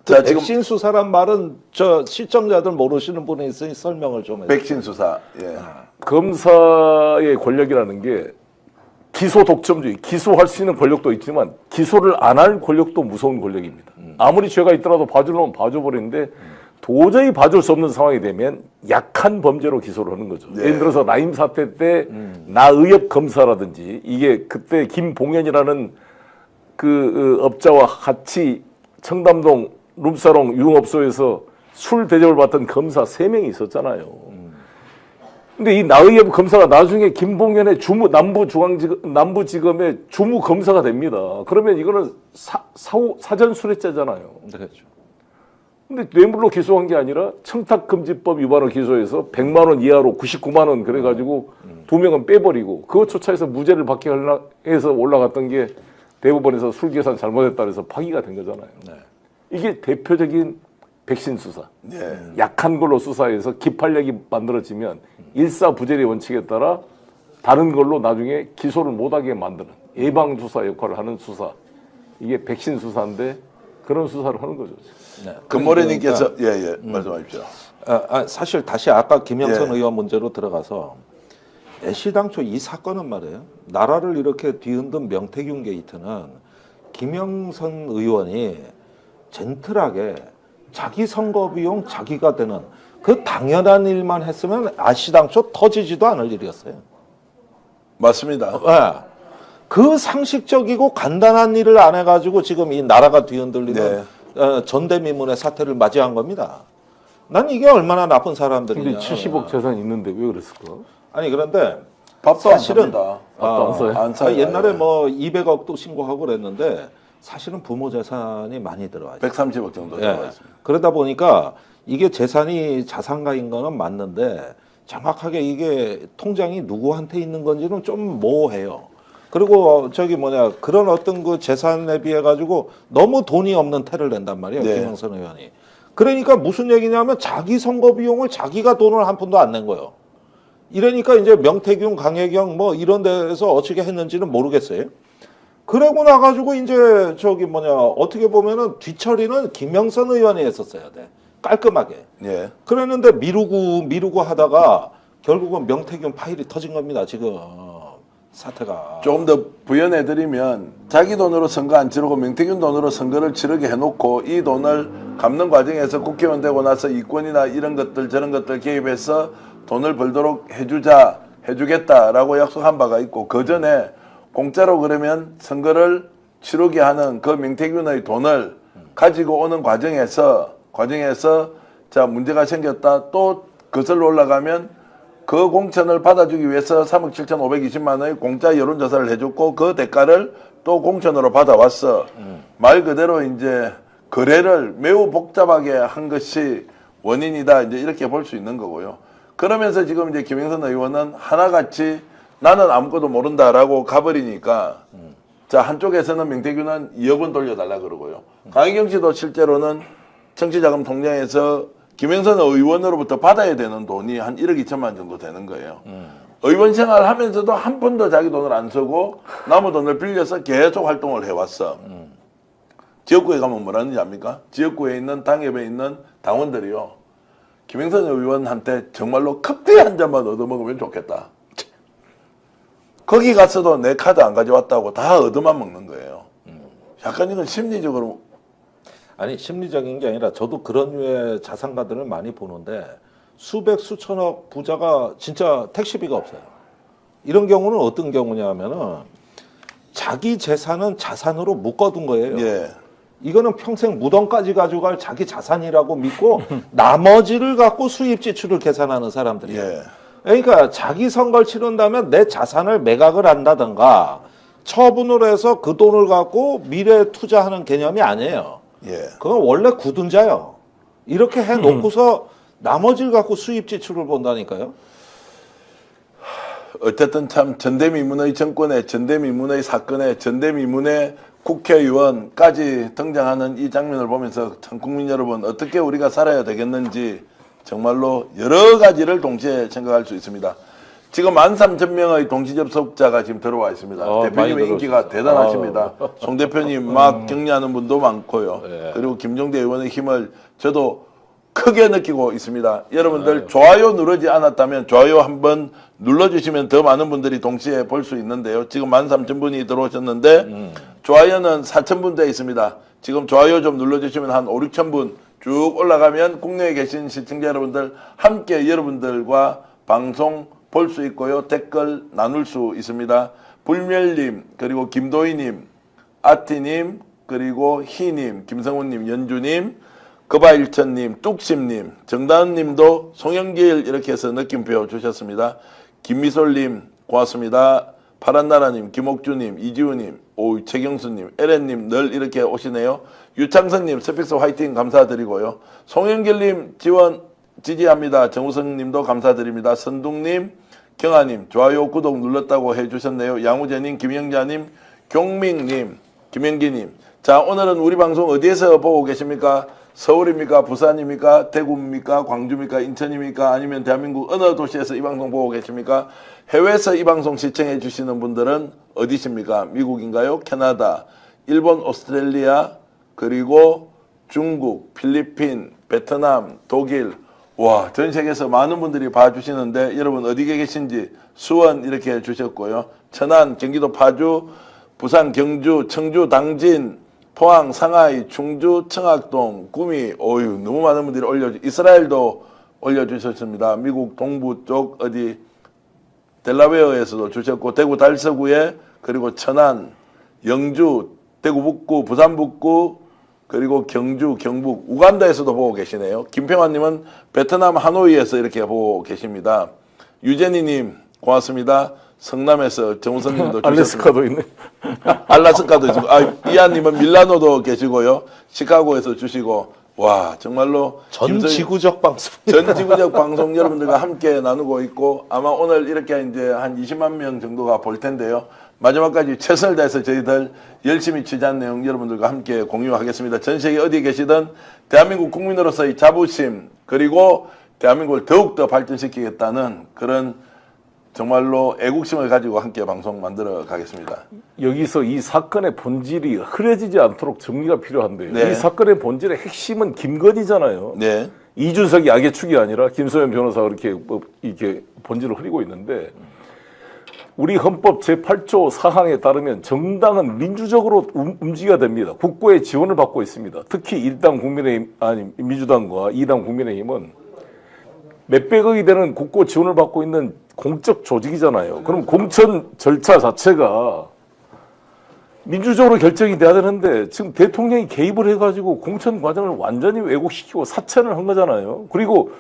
자, 지금 백신 수사란 말은 저 시청자들 모르시는 분이 있으니 설명을 좀 해주세요. 백신 수사. 예. 검사의 권력이라는 게 기소 독점주의, 기소할 수 있는 권력도 있지만 기소를 안 할 권력도 무서운 권력입니다. 아무리 죄가 있더라도 봐주려면 봐줘버리는데 도저히 봐줄 수 없는 상황이 되면 약한 범죄로 기소를 하는 거죠. 네. 예를 들어서 라임 사태 때 나의엽 검사라든지 이게 그때 김봉현이라는 그 업자와 같이 청담동 룸사롱 유흥업소에서 술 대접을 받던 검사 3명이 있었잖아요. 근데 이 나의엽 검사가 나중에 김봉현의 남부지검의 주무 검사가 됩니다. 그러면 이거는 사전 수뢰죄잖아요. 그렇죠. 근데 뇌물로 기소한 게 아니라 청탁금지법 위반을 기소해서 100만 원 이하로 99만 원 그래가지고 2명은 빼버리고 그것조차 해서 무죄를 받게 해서 올라갔던 게 대법원에서 술 계산 잘못했다 그래서 파기가 된 거잖아요. 네. 이게 대표적인 백신 수사. 예. 약한 걸로 수사해서 기판력이 만들어지면 일사부재리 원칙에 따라 다른 걸로 나중에 기소를 못하게 만드는 예방주사 역할을 하는 수사. 이게 백신 수사인데 그런 수사를 하는 거죠. 네. 금모래님께서 예예 말씀하십시오. 사실 다시 아까 김영선 예. 의원 문제로 들어가서 애시당초 이 사건은 말이에요. 나라를 이렇게 뒤흔든 명태균 게이트는 김영선 의원이 젠틀하게 자기 선거 비용 자기가 되는 그 당연한 일만 했으면 아시당초 터지지도 않을 일이었어요. 맞습니다. 네. 그 상식적이고 간단한 일을 안 해가지고 지금 이 나라가 뒤흔들리는 전대미문의 사태를 맞이한 겁니다. 난 이게 얼마나 나쁜 사람들이냐. 근데 70억 재산이 있는데 왜 그랬을까? 아니 그런데 밥도 사실은 안 삽니다. 밥도 안 사요? 안 사요. 옛날에 뭐 200억도 신고하고 그랬는데 사실은 부모 재산이 많이 들어와요. 130억 정도 예. 들어가 있습니다. 그러다 보니까 이게 재산이 자산가인 거는 맞는데 정확하게 이게 통장이 누구한테 있는 건지는 좀 모호해요. 그리고 그런 어떤 그 재산에 비해 가지고 너무 돈이 없는 태를 낸단 말이에요. 네. 김영선 의원이. 그러니까 무슨 얘기냐면 자기 선거 비용을 자기가 돈을 한 푼도 안 낸 거예요. 이러니까 이제 명태균, 강혜경 뭐 이런 데서 어떻게 했는지는 모르겠어요. 그러고 나가지고 이제 어떻게 보면은 뒤처리는 김영선 의원이 했었어야 돼. 깔끔하게. 예. 그랬는데 미루고 하다가 결국은 명태균 파일이 터진 겁니다. 지금 사태가. 조금 더 부연해드리면 자기 돈으로 선거 안 치르고 명태균 돈으로 선거를 치르게 해놓고 이 돈을 갚는 과정에서 국회의원 되고 나서 이권이나 이런 것들 저런 것들 개입해서 돈을 벌도록 해주겠다라고 약속한 바가 있고 그 전에 공짜로 그러면 선거를 치르게 하는 그 명태균의 돈을 가지고 오는 과정에서 자 문제가 생겼다 또 거슬러 올라가면 그 공천을 받아주기 위해서 3억 7,520만 원의 공짜 여론조사를 해줬고 그 대가를 또 공천으로 받아왔어. 말 그대로 이제 거래를 매우 복잡하게 한 것이 원인이다. 이제 이렇게 볼 수 있는 거고요. 그러면서 지금 이제 김영선 의원은 하나같이 나는 아무것도 모른다라고 가버리니까 자 한쪽에서는 명태균은 2억 원 돌려달라 그러고요. 강혜경 씨도 실제로는 정치자금 통장에서 김영선 의원으로부터 받아야 되는 돈이 한 1억 2천만 원 정도 되는 거예요. 의원 생활을 하면서도 한 푼도 자기 돈을 안 쓰고 남의 돈을 빌려서 계속 활동을 해왔어. 지역구에 가면 뭐라는지 압니까? 지역구에 있는 당협에 있는 당원들이요. 김영선 의원한테 정말로 커피 한 잔만 얻어먹으면 좋겠다. 거기 가서도 내 카드 안 가져왔다고 다 얻어만 먹는 거예요. 약간 이건 심리적으로 아니 심리적인 게 아니라 저도 그런 류의 자산가들을 많이 보는데 수백 수천억 부자가 진짜 택시비가 없어요. 이런 경우는 어떤 경우냐 하면은 자기 재산은 자산으로 묶어둔 거예요. 예. 이거는 평생 무덤까지 가져갈 자기 자산이라고 믿고 나머지를 갖고 수입 지출을 계산하는 사람들이에요. 예. 그러니까 자기 선거를 치른다면 내 자산을 매각을 한다든가 처분을 해서 그 돈을 갖고 미래에 투자하는 개념이 아니에요. 예. 그건 원래 굳은자요. 이렇게 해놓고서 나머지를 갖고 수입 지출을 본다니까요. 어쨌든 참 전대미문의 정권에, 전대미문의 사건에, 전대미문의 국회의원까지 등장하는 이 장면을 보면서 참 국민 여러분 어떻게 우리가 살아야 되겠는지 정말로 여러 가지를 동시에 생각할 수 있습니다. 지금 13,000명의 동시 접속자가 지금 들어와 있습니다. 대표님의 인기가 대단하십니다. 송 대표님 막 격려하는 분도 많고요. 그리고 김종대 의원의 힘을 저도 크게 느끼고 있습니다. 여러분들 좋아요 누르지 않았다면 좋아요 한번 눌러주시면 더 많은 분들이 동시에 볼 수 있는데요. 지금 13,000분이 들어오셨는데 좋아요는 4,000분 돼 있습니다. 지금 좋아요 좀 눌러주시면 한 5, 6,000분 쭉 올라가면 국내에 계신 시청자 여러분들 함께 여러분들과 방송 볼 수 있고요. 댓글 나눌 수 있습니다. 불멸님, 그리고 김도희님, 아티님, 그리고 희님, 김성훈님, 연주님, 거바일천님, 뚝심님, 정다은님도 송영길 이렇게 해서 느낌표 주셨습니다. 김미솔님 고맙습니다. 파란나라님, 김옥주님, 이지우님, 최경수님, 에렌님 늘 이렇게 오시네요. 유창성님 스픽스 화이팅 감사드리고요. 송영길님 지원 지지합니다. 정우성님도 감사드립니다. 선둥님, 경아님 좋아요 구독 눌렀다고 해주셨네요. 양우재님, 김영자님, 경민님, 김영기님. 자, 오늘은 우리 방송 어디에서 보고 계십니까? 서울입니까? 부산입니까? 대구입니까? 광주입니까? 인천입니까? 아니면 대한민국 어느 도시에서 이 방송 보고 계십니까? 해외에서 이 방송 시청해 주시는 분들은 어디십니까? 미국인가요? 캐나다, 일본, 오스트레일리아, 그리고 중국, 필리핀, 베트남, 독일. 와, 전 세계에서 많은 분들이 봐주시는데 여러분 어디 계신지 수원 이렇게 주셨고요. 천안, 경기도 파주, 부산, 경주, 청주, 당진, 포항, 상하이, 충주, 청학동, 구미, 어유 너무 많은 분들이 이스라엘도 올려주셨습니다. 미국 동부 쪽 어디 델라웨어에서도 주셨고, 대구 달서구에, 그리고 천안, 영주, 대구 북구, 부산 북구, 그리고 경주, 경북, 우간다에서도 보고 계시네요. 김평환님은 베트남 하노이에서 이렇게 보고 계십니다. 유제니님 고맙습니다. 성남에서 정우선님도 주셨습니다. 알래스카도 있네. 알라스카도 있고, 이하님은 밀라노도 계시고요. 시카고에서 주시고, 와 정말로 전 지구적 방송, 전 지구적 방송 여러분들과 함께 나누고 있고, 아마 오늘 이렇게 이제 한 20만 명 정도가 볼 텐데요. 마지막까지 최선을 다해서 저희들 열심히 취재한 내용 여러분들과 함께 공유하겠습니다. 전 세계 어디 계시든 대한민국 국민으로서의 자부심, 그리고 대한민국을 더욱더 발전시키겠다는 그런 정말로 애국심을 가지고 함께 방송 만들어 가겠습니다. 여기서 이 사건의 본질이 흐려지지 않도록 정리가 필요한데요. 네. 이 사건의 본질의 핵심은 김건희잖아요. 네. 이준석이 악의 축이 아니라 김소연 변호사가 이렇게 본질을 흐리고 있는데, 우리 헌법 제8조 4항에 따르면 정당은 민주적으로 움직여야 됩니다. 국고의 지원을 받고 있습니다. 특히 1당 국민의힘, 민주당과 2당 국민의힘은 몇백억이 되는 국고 지원을 받고 있는 공적 조직이잖아요. 그럼 공천 절차 자체가 민주적으로 결정이 돼야 되는데, 지금 대통령이 개입을 해가지고 공천 과정을 완전히 왜곡시키고 사천을 한 거잖아요. 그리고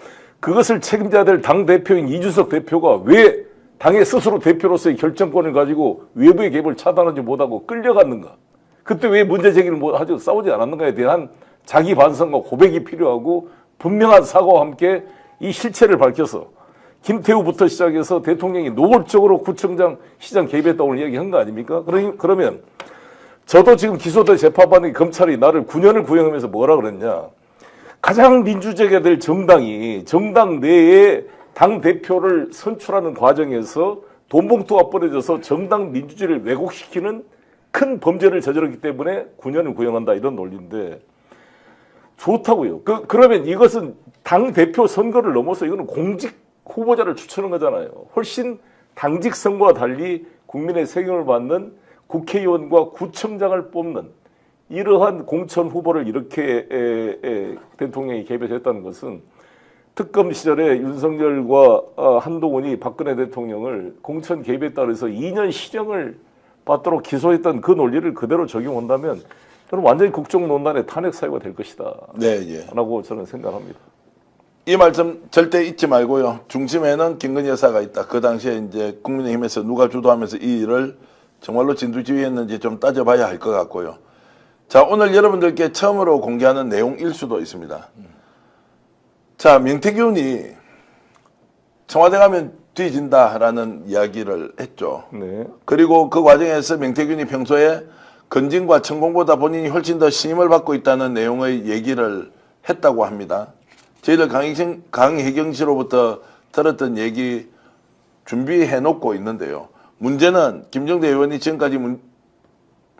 그것을 책임져야 될 당대표인 이준석 대표가 왜 당의 스스로 대표로서의 결정권을 가지고 외부의 개입을 차단하지 못하고 끌려갔는가? 그때 왜 문제 제기를 하지 싸우지 않았는가에 대한 자기 반성과 고백이 필요하고, 분명한 사과와 함께 이 실체를 밝혀서 김태우부터 시작해서 대통령이 노골적으로 구청장, 시장 개입했다고 오늘 이야기한 거 아닙니까? 그러면 저도 지금 기소돼 재판받는 검찰이 나를 9년을 구형하면서 뭐라 그랬냐? 가장 민주적이어야 될 정당이 정당 내에 당 대표를 선출하는 과정에서 돈 봉투가 뿌려져서 정당 민주주의를 왜곡시키는 큰 범죄를 저질렀기 때문에 9년을 구형한다, 이런 논리인데, 좋다고요. 그러면 이것은 당 대표 선거를 넘어서 이거는 공직 후보자를 추천한 거잖아요. 훨씬 당직 선거와 달리 국민의 책임을 받는 국회의원과 구청장을 뽑는 이러한 공천 후보를 이렇게 대통령이 개입해서 했다는 것은, 특검 시절에 윤석열과 한동훈이 박근혜 대통령을 공천 개입했다 그래서 2년 실형을 받도록 기소했던 그 논리를 그대로 적용한다면 저는 완전히 국정농단의 탄핵 사유가 될 것이다. 네, 예. 라고 저는 생각합니다. 이 말씀 절대 잊지 말고요. 중심에는 김건희 여사가 있다. 그 당시에 이제 국민의힘에서 누가 주도하면서 이 일을 정말로 진두지휘했는지 좀 따져봐야 할 것 같고요. 자, 오늘 여러분들께 처음으로 공개하는 내용일 수도 있습니다. 자, 명태균이 청와대 가면 뒤진다라는 이야기를 했죠. 네. 그리고 그 과정에서 명태균이 평소에 건진과 천공보다 본인이 훨씬 더 신임을 받고 있다는 내용의 얘기를 했다고 합니다. 저희들 강혜경 씨로부터 들었던 얘기 준비해 놓고 있는데요. 문제는 김정대 의원이 지금까지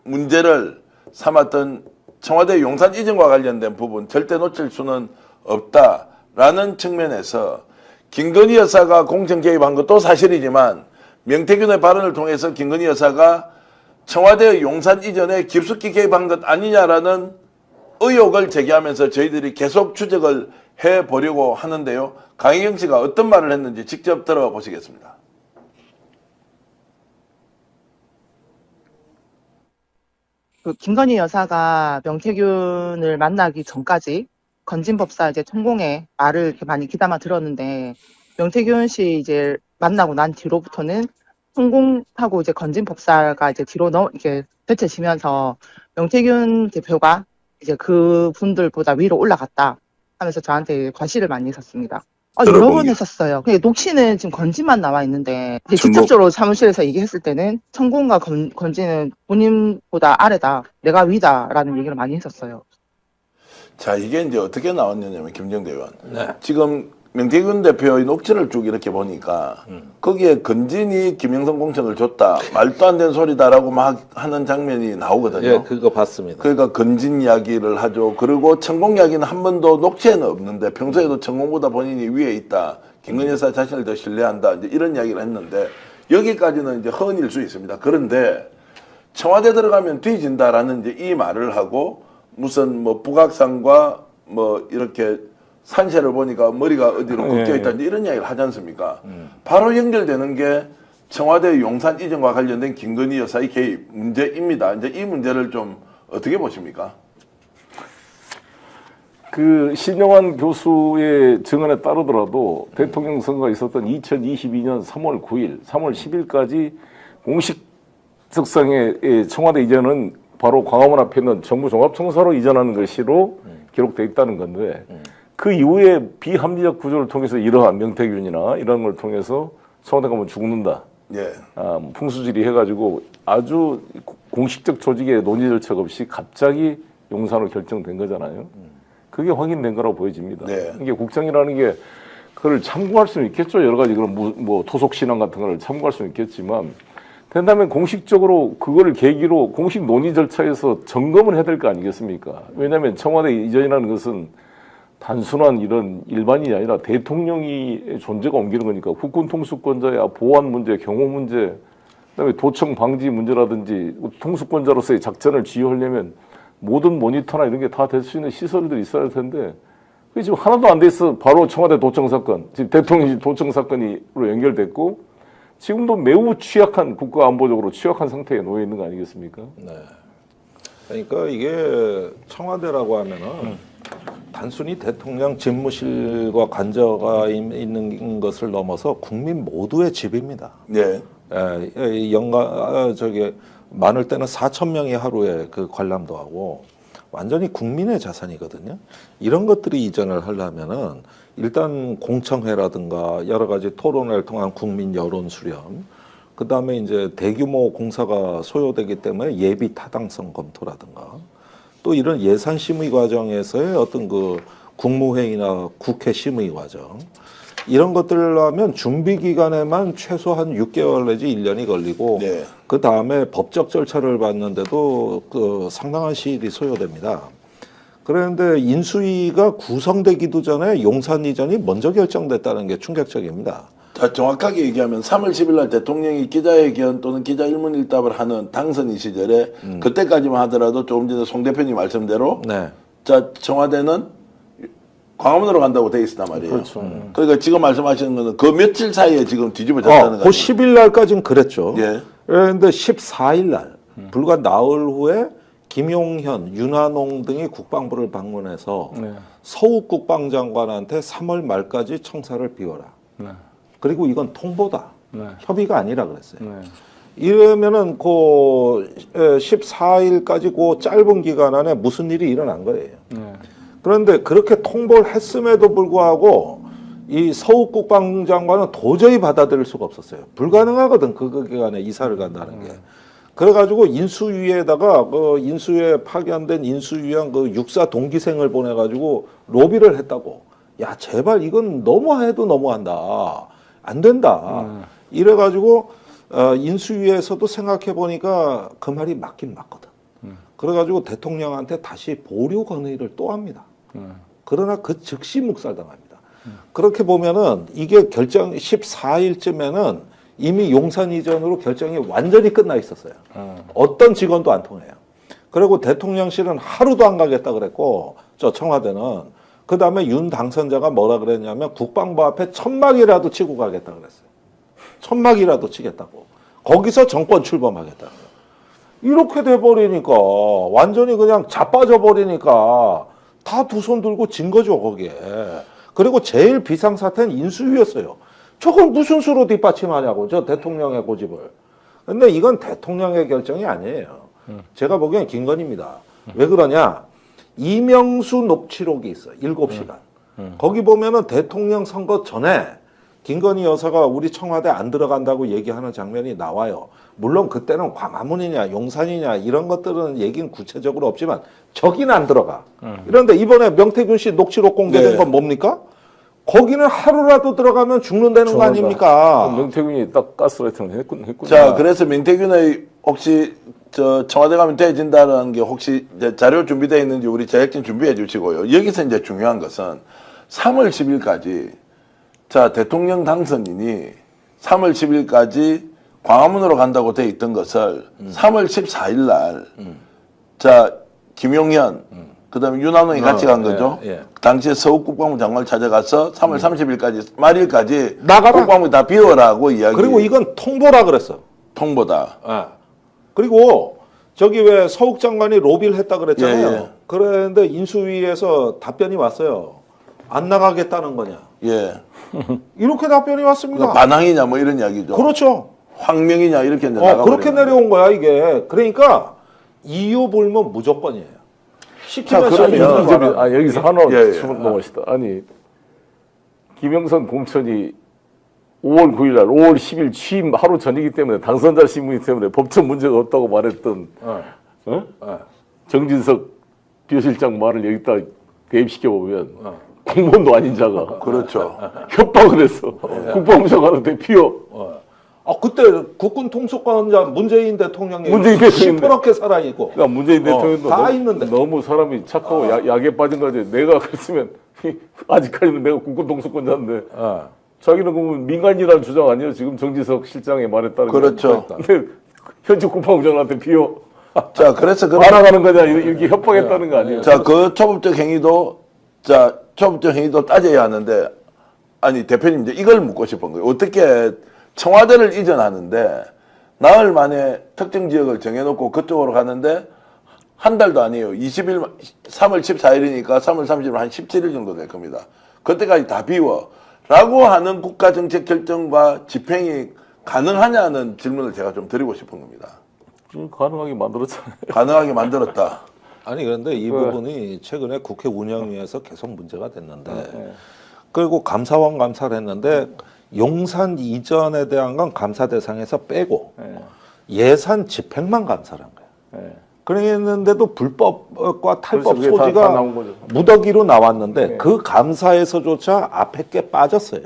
문제를 삼았던 청와대 용산 이전과 관련된 부분 절대 놓칠 수는 없다라는 측면에서 김건희 여사가 공천 개입한 것도 사실이지만 명태균의 발언을 통해서 김건희 여사가 청와대 용산 이전에 깊숙이 개입한 것 아니냐라는 의혹을 제기하면서 저희들이 계속 추적을 해보려고 하는데요. 강혜경 씨가 어떤 말을 했는지 직접 들어보시겠습니다. 그 김건희 여사가 명태균을 만나기 전까지 건진법사 이제 천공의 말을 이렇게 많이 귀담아 들었는데 명태균 씨 이제 만나고 난 뒤로부터는 천공하고 이제 건진법사가 이제 뒤로 이렇게 펼쳐지면서 명태균 대표가 이제 그 분들보다 위로 올라갔다 하면서 저한테 과시를 많이 했었습니다. 여러 번 했었어요. 근데 녹취는 지금 건진만 나와 있는데 이제 직접적으로 사무실에서 얘기했을 때는 천공과 건진은 본인보다 아래다, 내가 위다라는 얘기를 많이 했었어요. 자, 이게 이제 어떻게 나왔냐면 김정대 의원. 네. 지금 명태균 대표의 녹취를 쭉 이렇게 보니까 거기에 건진이 김영선 공천을 줬다. 말도 안 되는 소리다라고 막 하는 장면이 나오거든요. 예, 그거 봤습니다. 그러니까 건진 이야기를 하죠. 그리고 천공 이야기는 한 번도 녹취에는 없는데 평소에도 천공보다 본인이 위에 있다. 김건희 여사 자신을 더 신뢰한다. 이제 이런 이야기를 했는데 여기까지는 이제 허언일 수 있습니다. 그런데 청와대 들어가면 뒤진다라는 이제 이 말을 하고 무슨 뭐 북악산과 뭐 이렇게 산세를 보니까 머리가 어디로 꺾여 있다 이런 이야기를 하지 않습니까? 바로 연결되는 게 청와대 용산 이전과 관련된 김건희 여사의 개입 문제입니다. 이제 이 문제를 좀 어떻게 보십니까? 그 신영환 교수의 증언에 따르더라도 대통령 선거가 있었던 2022년 3월 9일, 3월 10일까지 공식 석상에 청와대 이전은 바로 광화문 앞에 있는 정부 종합청사로 이전하는 것으로 기록되어 있다는 건데 그 이후에 비합리적 구조를 통해서 이러한 명태균이나 이런 걸 통해서 청와대 가면 죽는다. 예. 풍수지리 해가지고 아주 공식적 조직의 논의 절차 없이 갑자기 용산으로 결정된 거잖아요. 그게 확인된 거라고 보여집니다. 네. 이게 국정이라는 게 그걸 참고할 수는 있겠죠. 여러 가지 그런 뭐 토속 신앙 같은 걸 참고할 수는 있겠지만 된다면 공식적으로 그걸 계기로 공식 논의 절차에서 점검을 해야 될 거 아니겠습니까? 왜냐하면 청와대 이전이라는 것은 단순한 이런 일반인이 아니라 대통령이 존재가 옮기는 거니까 국군 통수권자야 보안 문제, 경호 문제, 그다음에 도청 방지 문제라든지 통수권자로서의 작전을 지휘하려면 모든 모니터나 이런 게 다 될 수 있는 시설들이 있어야 할 텐데 그게 지금 하나도 안 돼 있어. 바로 청와대 도청 사건, 지금 대통령이 도청 사건으로 연결됐고 지금도 매우 취약한 국가 안보적으로 취약한 상태에 놓여 있는 거 아니겠습니까? 네. 그러니까 이게 청와대라고 하면은 단순히 대통령 집무실과 관저가 있는 것을 넘어서 국민 모두의 집입니다. 네. 많을 때는 4천 명이 하루에 그 관람도 하고 완전히 국민의 자산이거든요. 이런 것들이 이전을 하려면은 일단 공청회라든가 여러 가지 토론을 통한 국민 여론 수렴, 그 다음에 이제 대규모 공사가 소요되기 때문에 예비 타당성 검토라든가 또 이런 예산 심의 과정에서의 어떤 그 국무회의나 국회 심의 과정 이런 것들을 하면 준비 기간에만 최소한 6개월 내지 1년이 걸리고 네. 그 다음에 법적 절차를 받는데도 그 상당한 시일이 소요됩니다. 그런데 인수위가 구성되기도 전에 용산 이전이 먼저 결정됐다는 게 충격적입니다. 자, 정확하게 얘기하면 3월 10일 날 대통령이 기자회견 또는 기자 일문일답을 하는 당선인 시절에 그때까지만 하더라도 조금 전에 송 대표님 말씀대로 네. 자, 청와대는 광화문으로 간다고 돼 있었단 말이에요. 그렇죠. 그러니까 지금 말씀하시는 거는 그 며칠 사이에 지금 뒤집어졌다는 그 거죠. 10일 날까지는 그랬죠. 예. 그런데 14일 날 불과 나흘 후에 김용현, 윤한홍 등이 국방부를 방문해서 네. 서욱 국방장관한테 3월 말까지 청사를 비워라. 네. 그리고 이건 통보다. 네. 협의가 아니라 그랬어요. 네. 이러면은 그 14일까지 그 짧은 기간 안에 무슨 일이 일어난 거예요. 그런데 그렇게 통보를 했음에도 불구하고 이 서욱 국방장관은 도저히 받아들일 수가 없었어요. 불가능하거든 그 기간에 이사를 간다는 게. 그래가지고 인수위에다가 그 인수위에 파견된 인수위원 그 육사 동기생을 보내가지고 로비를 했다고. 야 제발 이건 너무해도 너무한다. 안 된다. 이래가지고 인수위에서도 생각해 보니까 그 말이 맞긴 맞거든. 그래가지고 대통령한테 다시 보류 건의를 또 합니다. 그러나 그 즉시 묵살당합니다. 그렇게 보면은 이게 결정 14일쯤에는 이미 용산 이전으로 결정이 완전히 끝나 있었어요. 어떤 직원도 안 통해요. 그리고 대통령실은 하루도 안 가겠다 그랬고 저 청와대는 그 다음에 윤 당선자가 뭐라 그랬냐면 국방부 앞에 천막이라도 치고 가겠다 그랬어요. 천막이라도 치겠다고. 거기서 정권 출범하겠다. 이렇게 돼버리니까 완전히 그냥 자빠져 버리니까 다 두 손 들고 진 거죠 거기에. 그리고 제일 비상사태는 인수위였어요. 저걸 무슨 수로 뒷받침하냐고 저 대통령의 고집을. 근데 이건 대통령의 결정이 아니에요. 제가 보기엔 김건희입니다. 왜 그러냐? 이명수 녹취록이 있어요. 7시간. 거기 보면은 대통령 선거 전에 김건희 여사가 우리 청와대 안 들어간다고 얘기하는 장면이 나와요. 물론 그때는 광화문이냐 용산이냐 이런 것들은 얘기는 구체적으로 없지만 저기는 안 들어가. 그런데 이번에 명태균 씨 녹취록 공개된 네. 건 뭡니까? 거기는 하루라도 들어가면 죽는다는 거 아닙니까? 명태균이 딱 가스라이팅을 했군요. 자, 그래서 민태균의 혹시 저 청와대 가면 돼진다는 게 혹시 이제 자료 준비되어 있는지 우리 제작진 준비해 주시고요. 여기서 이제 중요한 것은 3월 10일까지 자, 대통령 당선인이 3월 10일까지 광화문으로 간다고 돼 있던 것을 3월 14일 날 자, 김용현 그다음에 윤한홍이 같이 간 거죠. 예. 당시에 서욱 국방부 장관을 찾아가서 3월 30일까지 말일까지 나가라. 국방부 다 비워라고 이야기. 그리고 이건 통보라 그랬어. 통보다. 예. 그리고 저기 왜 서욱 장관이 로비를 했다 그랬잖아요. 예, 예. 그랬는데 인수위에서 답변이 왔어요. 안 나가겠다는 거냐. 예. 이렇게 답변이 왔습니다. 반항이냐 뭐 이런 이야기죠. 그렇죠. 황명이냐 이렇게 이제 나가버리는 그렇게 내려온 거야 이게. 그러니까 이유 불문 무조건이에요. 시키면 자, 그러면 시키면 여기서 하나 예, 예. 주문 넘어시다. 아니 김영선 공천이 5월 9일 날 5월 10일 취임 하루 전이기 때문에 당선자 신문이기 때문에 법적 문제가 없다고 말했던 정진석 비서실장 말을 여기다 대입시켜 보면 공무원도 아닌 자가 그렇죠. 협박을 했어. 국방부 장관한테 피어. 그때 국군 통수권자 문재인 대통령이 문재인 대통령인데. 시퍼렇게 살아있고 그러니까 문재인 대통령도 다 너무, 있는데. 너무 사람이 착하고 약에 빠진 거지. 내가 그랬으면 아직까지는 내가 국군 통수권자인데 자기는 그러면 민간이라는 주장 아니에요? 지금 정지석 실장이 말했다는 게. 그렇죠. 근데 현직 국방부 장관한테 비어 자, 그래서 알아가는 거냐 이렇게 협박했다는 거 아니에요? 자, 그 초법적 행위도 따져야 하는데 아니 대표님 이제 이걸 묻고 싶은 거예요. 어떻게 청와대를 이전하는데 나흘 만에 특정 지역을 정해놓고 그쪽으로 가는데 한 달도 아니에요. 20일, 3월 14일이니까 3월 30일 한 17일 정도 될 겁니다. 그때까지 다 비워. 라고 하는 국가정책 결정과 집행이 가능하냐는 질문을 제가 좀 드리고 싶은 겁니다. 지금 가능하게 만들었잖아요. 가능하게 만들었다. 아니 그런데 이 부분이 최근에 국회 운영위에서 계속 문제가 됐는데 그리고 감사원 감사를 했는데 용산 이전에 대한 건 감사 대상에서 빼고 예산 집행만 감사를 한 거예요. 그랬는데도 불법과 탈법 그래서 그게 다 소지가 나온 거죠. 무더기로 나왔는데 그 감사에서조차 앞에 게 빠졌어요.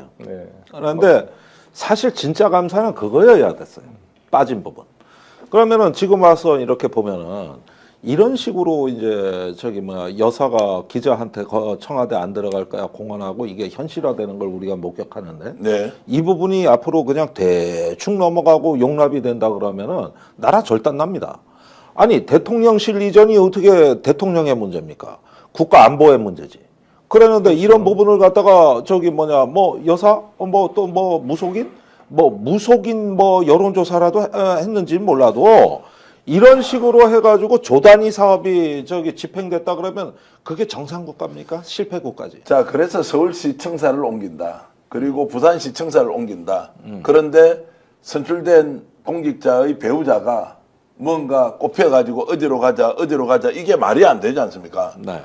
그런데 사실 진짜 감사는 그거여야 됐어요. 빠진 부분. 그러면은 지금 와서 이렇게 보면은 이런 식으로 이제 여사가 기자한테 청와대 안 들어갈 거야 공언하고 이게 현실화되는 걸 우리가 목격하는데 네. 이 부분이 앞으로 그냥 대충 넘어가고 용납이 된다 그러면은 나라 절단납니다. 아니 대통령실 이전이 어떻게 대통령의 문제입니까? 국가 안보의 문제지. 그러는데 이런 부분을 갖다가 여사 무속인 여론조사라도 했는지는 몰라도 이런 식으로 해가지고 조단위 사업이 집행됐다 그러면 그게 정상국가입니까? 실패국가지. 자, 그래서 서울시청사를 옮긴다. 그리고 부산시청사를 옮긴다. 그런데 선출된 공직자의 배우자가 뭔가 꼽혀가지고 어디로 가자 이게 말이 안 되지 않습니까? 네.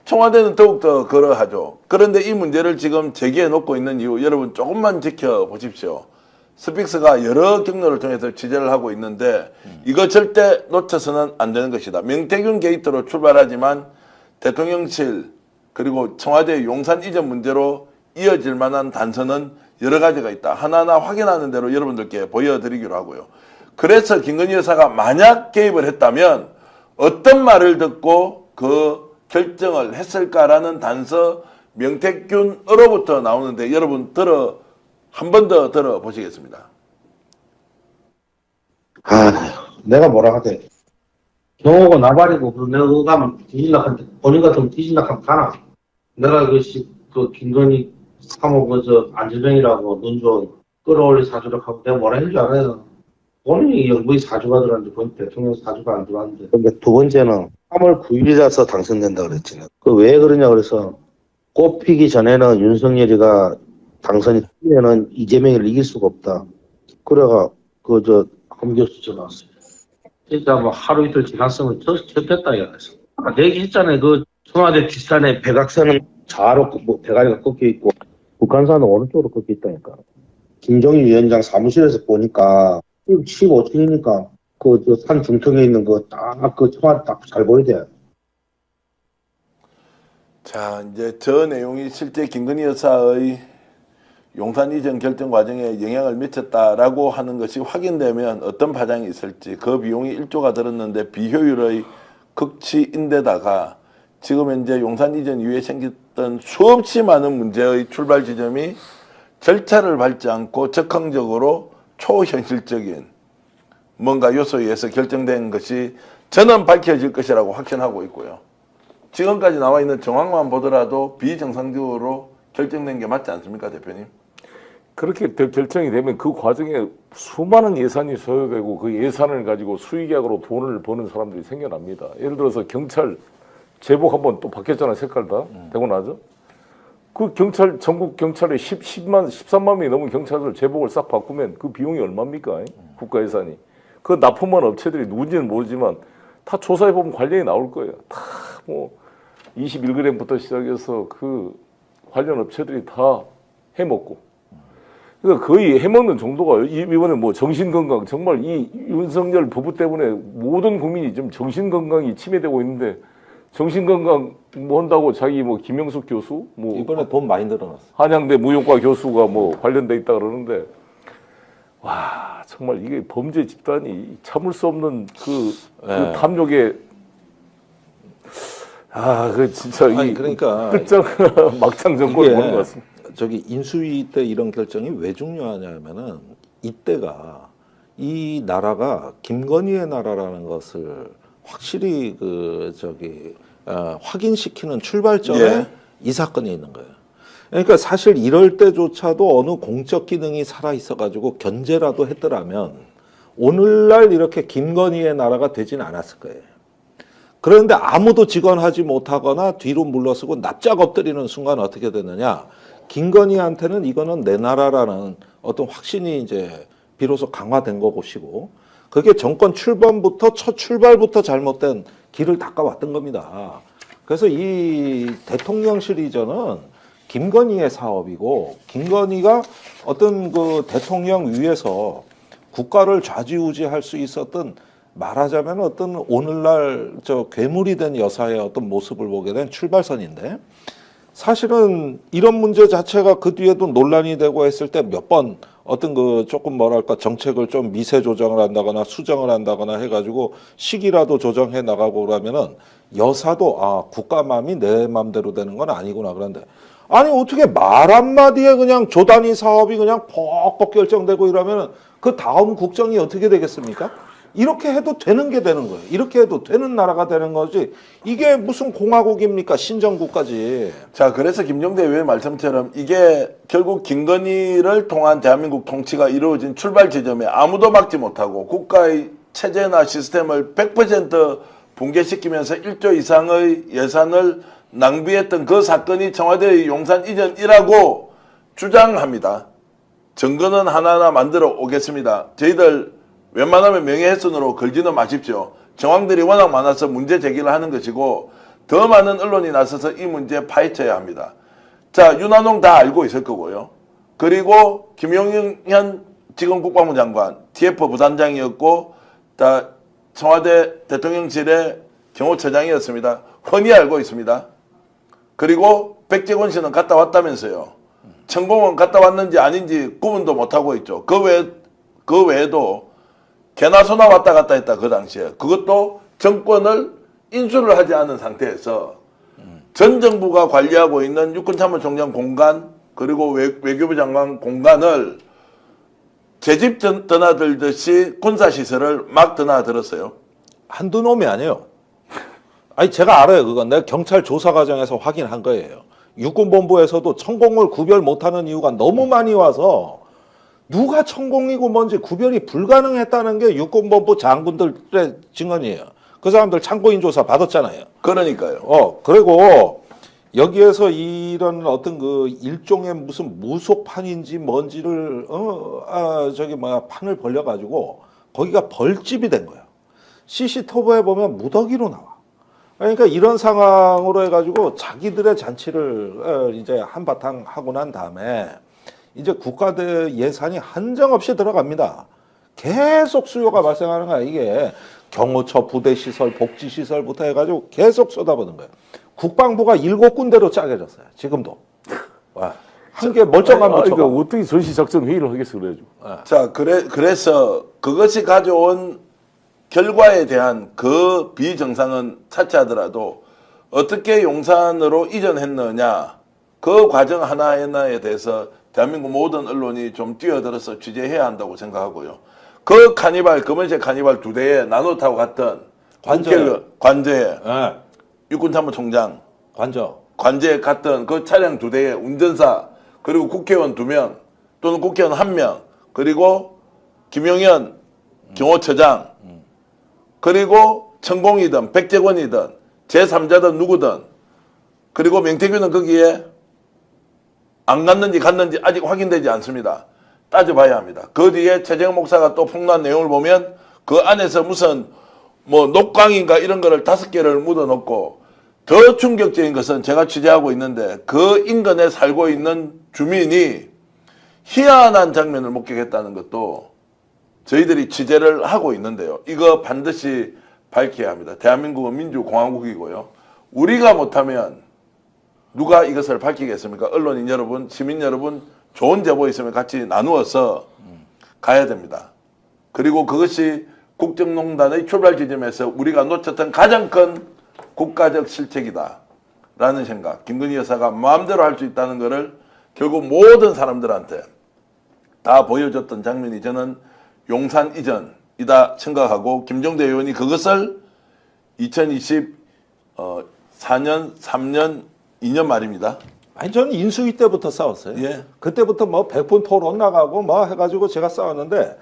청와대는 더욱더 그러하죠. 그런데 이 문제를 지금 제기해 놓고 있는 이유 여러분 조금만 지켜보십시오. 스픽스가 여러 경로를 통해서 취재를 하고 있는데 이거 절대 놓쳐서는 안 되는 것이다. 명태균 게이트로 출발하지만 대통령실 그리고 청와대 용산 이전 문제로 이어질 만한 단서는 여러 가지가 있다. 하나하나 확인하는 대로 여러분들께 보여드리기로 하고요. 그래서 김건희 여사가 만약 개입을 했다면 어떤 말을 듣고 그 결정을 했을까라는 단서 명태균으로부터 나오는데 여러분 한 번 더 들어보시겠습니다. 내가 뭐라 하대. 경호가 나발이고, 그럼 내가 그거 가면 뒤질락한테, 본인 같으면 뒤질락하면 가나. 내가 그 김건희 사모 안재정이라고 논조 끌어올릴 사주력 하고 내가 뭐라 했는 줄 알아요. 본인이 영부의 사주가 들어왔는데, 본 대통령 사주가 안 들어왔는데. 근데 두 번째는 3월 9일이라서 당선된다 그랬지. 그 왜 그러냐 그래서 꼽히기 전에는 윤석열이가 당선이 되면은 이재명을 이길 수가 없다. 그래가 함 교수 전화 왔어요. 진짜 뭐 하루 이틀 지났으면 접혔다 이거였어. 내가 얘기했잖아요. 그 청와대 뒷산에 백악산은 좌로 대가리가 꺾여 있고 북한산은 오른쪽으로 꺾여 있다니까. 김정일 위원장 사무실에서 보니까 15층이니까 그 산 중턱에 있는 그 청와대 딱 잘 보이대. 자, 이제 저 내용이 실제 김건희 여사의 용산 이전 결정 과정에 영향을 미쳤다라고 하는 것이 확인되면 어떤 파장이 있을지, 그 비용이 1조가 들었는데 비효율의 극치인데다가 지금 현재 용산 이전 이후에 생겼던 수없이 많은 문제의 출발 지점이 절차를 밟지 않고 적극적으로 초현실적인 뭔가 요소에 의해서 결정된 것이 저는 밝혀질 것이라고 확신하고 있고요. 지금까지 나와 있는 정황만 보더라도 비정상적으로 결정된 게 맞지 않습니까, 대표님? 그렇게 결정이 되면 그 과정에 수많은 예산이 소요되고 그 예산을 가지고 수익약으로 돈을 버는 사람들이 생겨납니다. 예를 들어서 경찰 제복 한번 또 바뀌었잖아요. 색깔 다 되고 나죠. 그 경찰 전국 경찰에 13만 명이 넘은 경찰들 제복을 싹 바꾸면 그 비용이 얼마입니까? 국가 예산이. 그 납품한 업체들이 누군지는 모르지만 다 조사해 보면 관련이 나올 거예요. 다 뭐 21g부터 시작해서 그 관련 업체들이 다 해먹고. 그러니까 거의 해먹는 정도가 이번에 뭐 정신건강 정말 이 윤석열 부부 때문에 모든 국민이 좀 정신건강이 침해되고 있는데 정신건강 뭐 한다고 자기 뭐 김영숙 교수 뭐 이번에 돈 많이 늘어났어. 한양대 무용과 교수가 뭐 관련돼 있다 그러는데 와 정말 이게 범죄 집단이 참을 수 없는 그 탐욕에 그 진짜 그러니까 끝장 막장 정권을 보는 것 같습니다. 저기 인수위 때 이런 결정이 왜 중요하냐면은 이때가 이 나라가 김건희의 나라라는 것을 확실히 확인시키는 출발점에 이 사건이 있는 거예요. 그러니까 사실 이럴 때조차도 어느 공적 기능이 살아 있어가지고 견제라도 했더라면 오늘날 이렇게 김건희의 나라가 되진 않았을 거예요. 그런데 아무도 직언하지 못하거나 뒤로 물러서고 납작 엎드리는 순간 어떻게 되느냐? 김건희한테는 이거는 내 나라라는 어떤 확신이 이제 비로소 강화된 것이고 그게 정권 출범부터 첫 출발부터 잘못된 길을 닦아왔던 겁니다. 그래서 이 대통령실 이전은 김건희의 사업이고 김건희가 어떤 그 대통령 위에서 국가를 좌지우지할 수 있었던 말하자면 어떤 오늘날 괴물이 된 여사의 어떤 모습을 보게 된 출발선인데 사실은 이런 문제 자체가 그 뒤에도 논란이 되고 했을 때 몇 번 어떤 조금 뭐랄까 정책을 좀 미세 조정을 한다거나 수정을 한다거나 해가지고 시기라도 조정해 나가고 그러면은 여사도 국가 마음이 내 맘대로 되는 건 아니구나. 그런데 아니 어떻게 말 한마디에 그냥 조단위 사업이 그냥 퍽퍽 결정되고 이러면은 그 다음 국정이 어떻게 되겠습니까? 이렇게 해도 되는 게 되는 거예요. 이렇게 해도 되는 나라가 되는 거지. 이게 무슨 공화국입니까? 신정국까지. 자, 그래서 김종대 의원의 말씀처럼 이게 결국 김건희를 통한 대한민국 통치가 이루어진 출발 지점에 아무도 막지 못하고 국가의 체제나 시스템을 100% 붕괴시키면서 1조 이상의 예산을 낭비했던 그 사건이 청와대의 용산 이전이라고 주장합니다. 증거는 하나하나 만들어 오겠습니다. 저희들 웬만하면 명예훼손으로 걸지는 마십시오. 정황들이 워낙 많아서 문제 제기를 하는 것이고 더 많은 언론이 나서서 이 문제 파헤쳐야 합니다. 자, 윤한홍 다 알고 있을 거고요. 그리고 김용현 지금 국방부 장관, TF 부단장이었고 다 청와대 대통령실의 경호처장이었습니다. 훤히 알고 있습니다. 그리고 백재권 씨는 갔다 왔다면서요. 천공은 갔다 왔는지 아닌지 구분도 못하고 있죠. 그 외에도 개나 소나 왔다 갔다 했다, 그 당시에. 그것도 정권을 인수를 하지 않은 상태에서 전 정부가 관리하고 있는 육군참모총장 공간 그리고 외교부 장관 공간을 제 집 드나들듯이 군사시설을 막 드나들었어요. 한두 놈이 아니에요. 아니 제가 알아요. 그건 내가 경찰 조사 과정에서 확인한 거예요. 육군본부에서도 천공을 구별 못하는 이유가 너무 많이 와서 누가 천공이고 뭔지 구별이 불가능했다는 게 육군본부 장군들의 증언이에요. 그 사람들 참고인 조사 받았잖아요. 그러니까요. 그리고 여기에서 이런 어떤 그 일종의 무슨 무속판인지 뭔지를 판을 벌려가지고 거기가 벌집이 된 거야. CCTV에 보면 무더기로 나와. 그러니까 이런 상황으로 해가지고 자기들의 잔치를 이제 한바탕 하고 난 다음에 이제 국가대 예산이 한정없이 들어갑니다. 계속 수요가 발생하는 거야. 이게 경호처 부대시설, 복지시설부터 해가지고 계속 쏟아부는 거예요. 국방부가 7군데로 짜겨졌어요. 지금도. 한 개 멀쩡한 모처가. 그러니까 어떻게 전시작전 회의를 하겠어 그래가지고. 자, 그래서 그것이 가져온 결과에 대한 그 비정상은 차치하더라도 어떻게 용산으로 이전했느냐 그 과정 하나하나에 대해서 대한민국 모든 언론이 좀 뛰어들어서 취재해야 한다고 생각하고요. 그 카니발, 검은색 카니발 2대에 나눠 타고 갔던 관저에 네. 육군참모총장 관저에 갔던 그 차량 2대의 운전사 그리고 국회의원 2명 또는 국회의원 1명 그리고 김용현 경호처장 그리고 천공이든 백재권이든 제3자든 누구든 그리고 명태균은 거기에 안 갔는지 갔는지 아직 확인되지 않습니다. 따져봐야 합니다. 그 뒤에 최재형 목사가 또 폭로한 내용을 보면 그 안에서 무슨 뭐 녹광인가 이런 거를 5개를 묻어놓고 더 충격적인 것은 제가 취재하고 있는데 그 인근에 살고 있는 주민이 희한한 장면을 목격했다는 것도 저희들이 취재를 하고 있는데요. 이거 반드시 밝혀야 합니다. 대한민국은 민주공화국이고요. 우리가 못하면 누가 이것을 밝히겠습니까? 언론인 여러분, 시민 여러분 좋은 제보 있으면 같이 나누어서 가야 됩니다. 그리고 그것이 국정농단의 출발 지점에서 우리가 놓쳤던 가장 큰 국가적 실책이다 라는 생각. 김건희 여사가 마음대로 할 수 있다는 것을 결국 모든 사람들한테 다 보여줬던 장면이 저는 용산 이전이다 생각하고 김종대 의원이 그것을 2024년 3년 2년 말입니다. 아니 저는 인수위 때부터 싸웠어요. 예. 그때부터 뭐 100분 토론 나가고 뭐 해가지고 제가 싸웠는데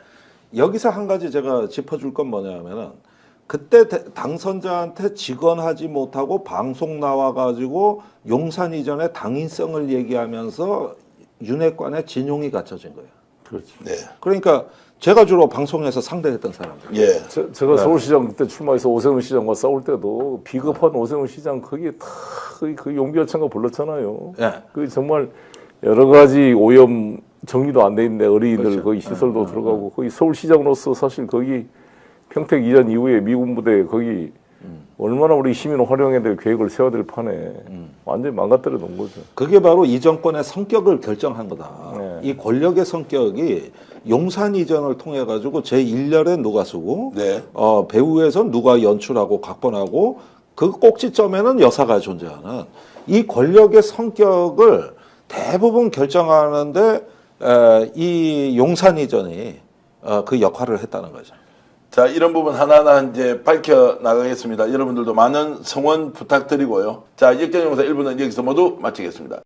여기서 한 가지 제가 짚어줄 건 뭐냐면은 그때 당선자한테 직언하지 못하고 방송 나와가지고 용산 이전의 당인성을 얘기하면서 윤핵관의 진용이 갖춰진 거예요. 그렇지. 네. 그러니까 제가 주로 방송에서 상대했던 사람들. 예. 제가 서울시장 그때 출마해서 오세훈 시장과 싸울 때도 비겁한 오세훈 시장 거기 다 그 용비어천가 불렀잖아요. 예. 그 정말 여러 가지 오염 정리도 안 돼 있는데 어린이들 그렇죠. 거기 시설도 들어가고 거기 서울시장으로서 사실 거기 평택 이전 이후에 미군 부대 거기 얼마나 우리 시민을 활용해야 될 계획을 세워야 될 판에 완전히 망가뜨려 놓은 거죠. 그게 바로 이 정권의 성격을 결정한 거다. 네. 이 권력의 성격이 용산 이전을 통해 가지고 제1렬에 누가 쓰고 네. 배후에서 누가 연출하고 각본하고 그 꼭지점에는 여사가 존재하는 이 권력의 성격을 대부분 결정하는데 이 용산 이전이 그 역할을 했다는 거죠. 자, 이런 부분 하나하나 이제 밝혀 나가겠습니다. 여러분들도 많은 성원 부탁드리고요. 자, 역전용사 1부는 여기서 모두 마치겠습니다.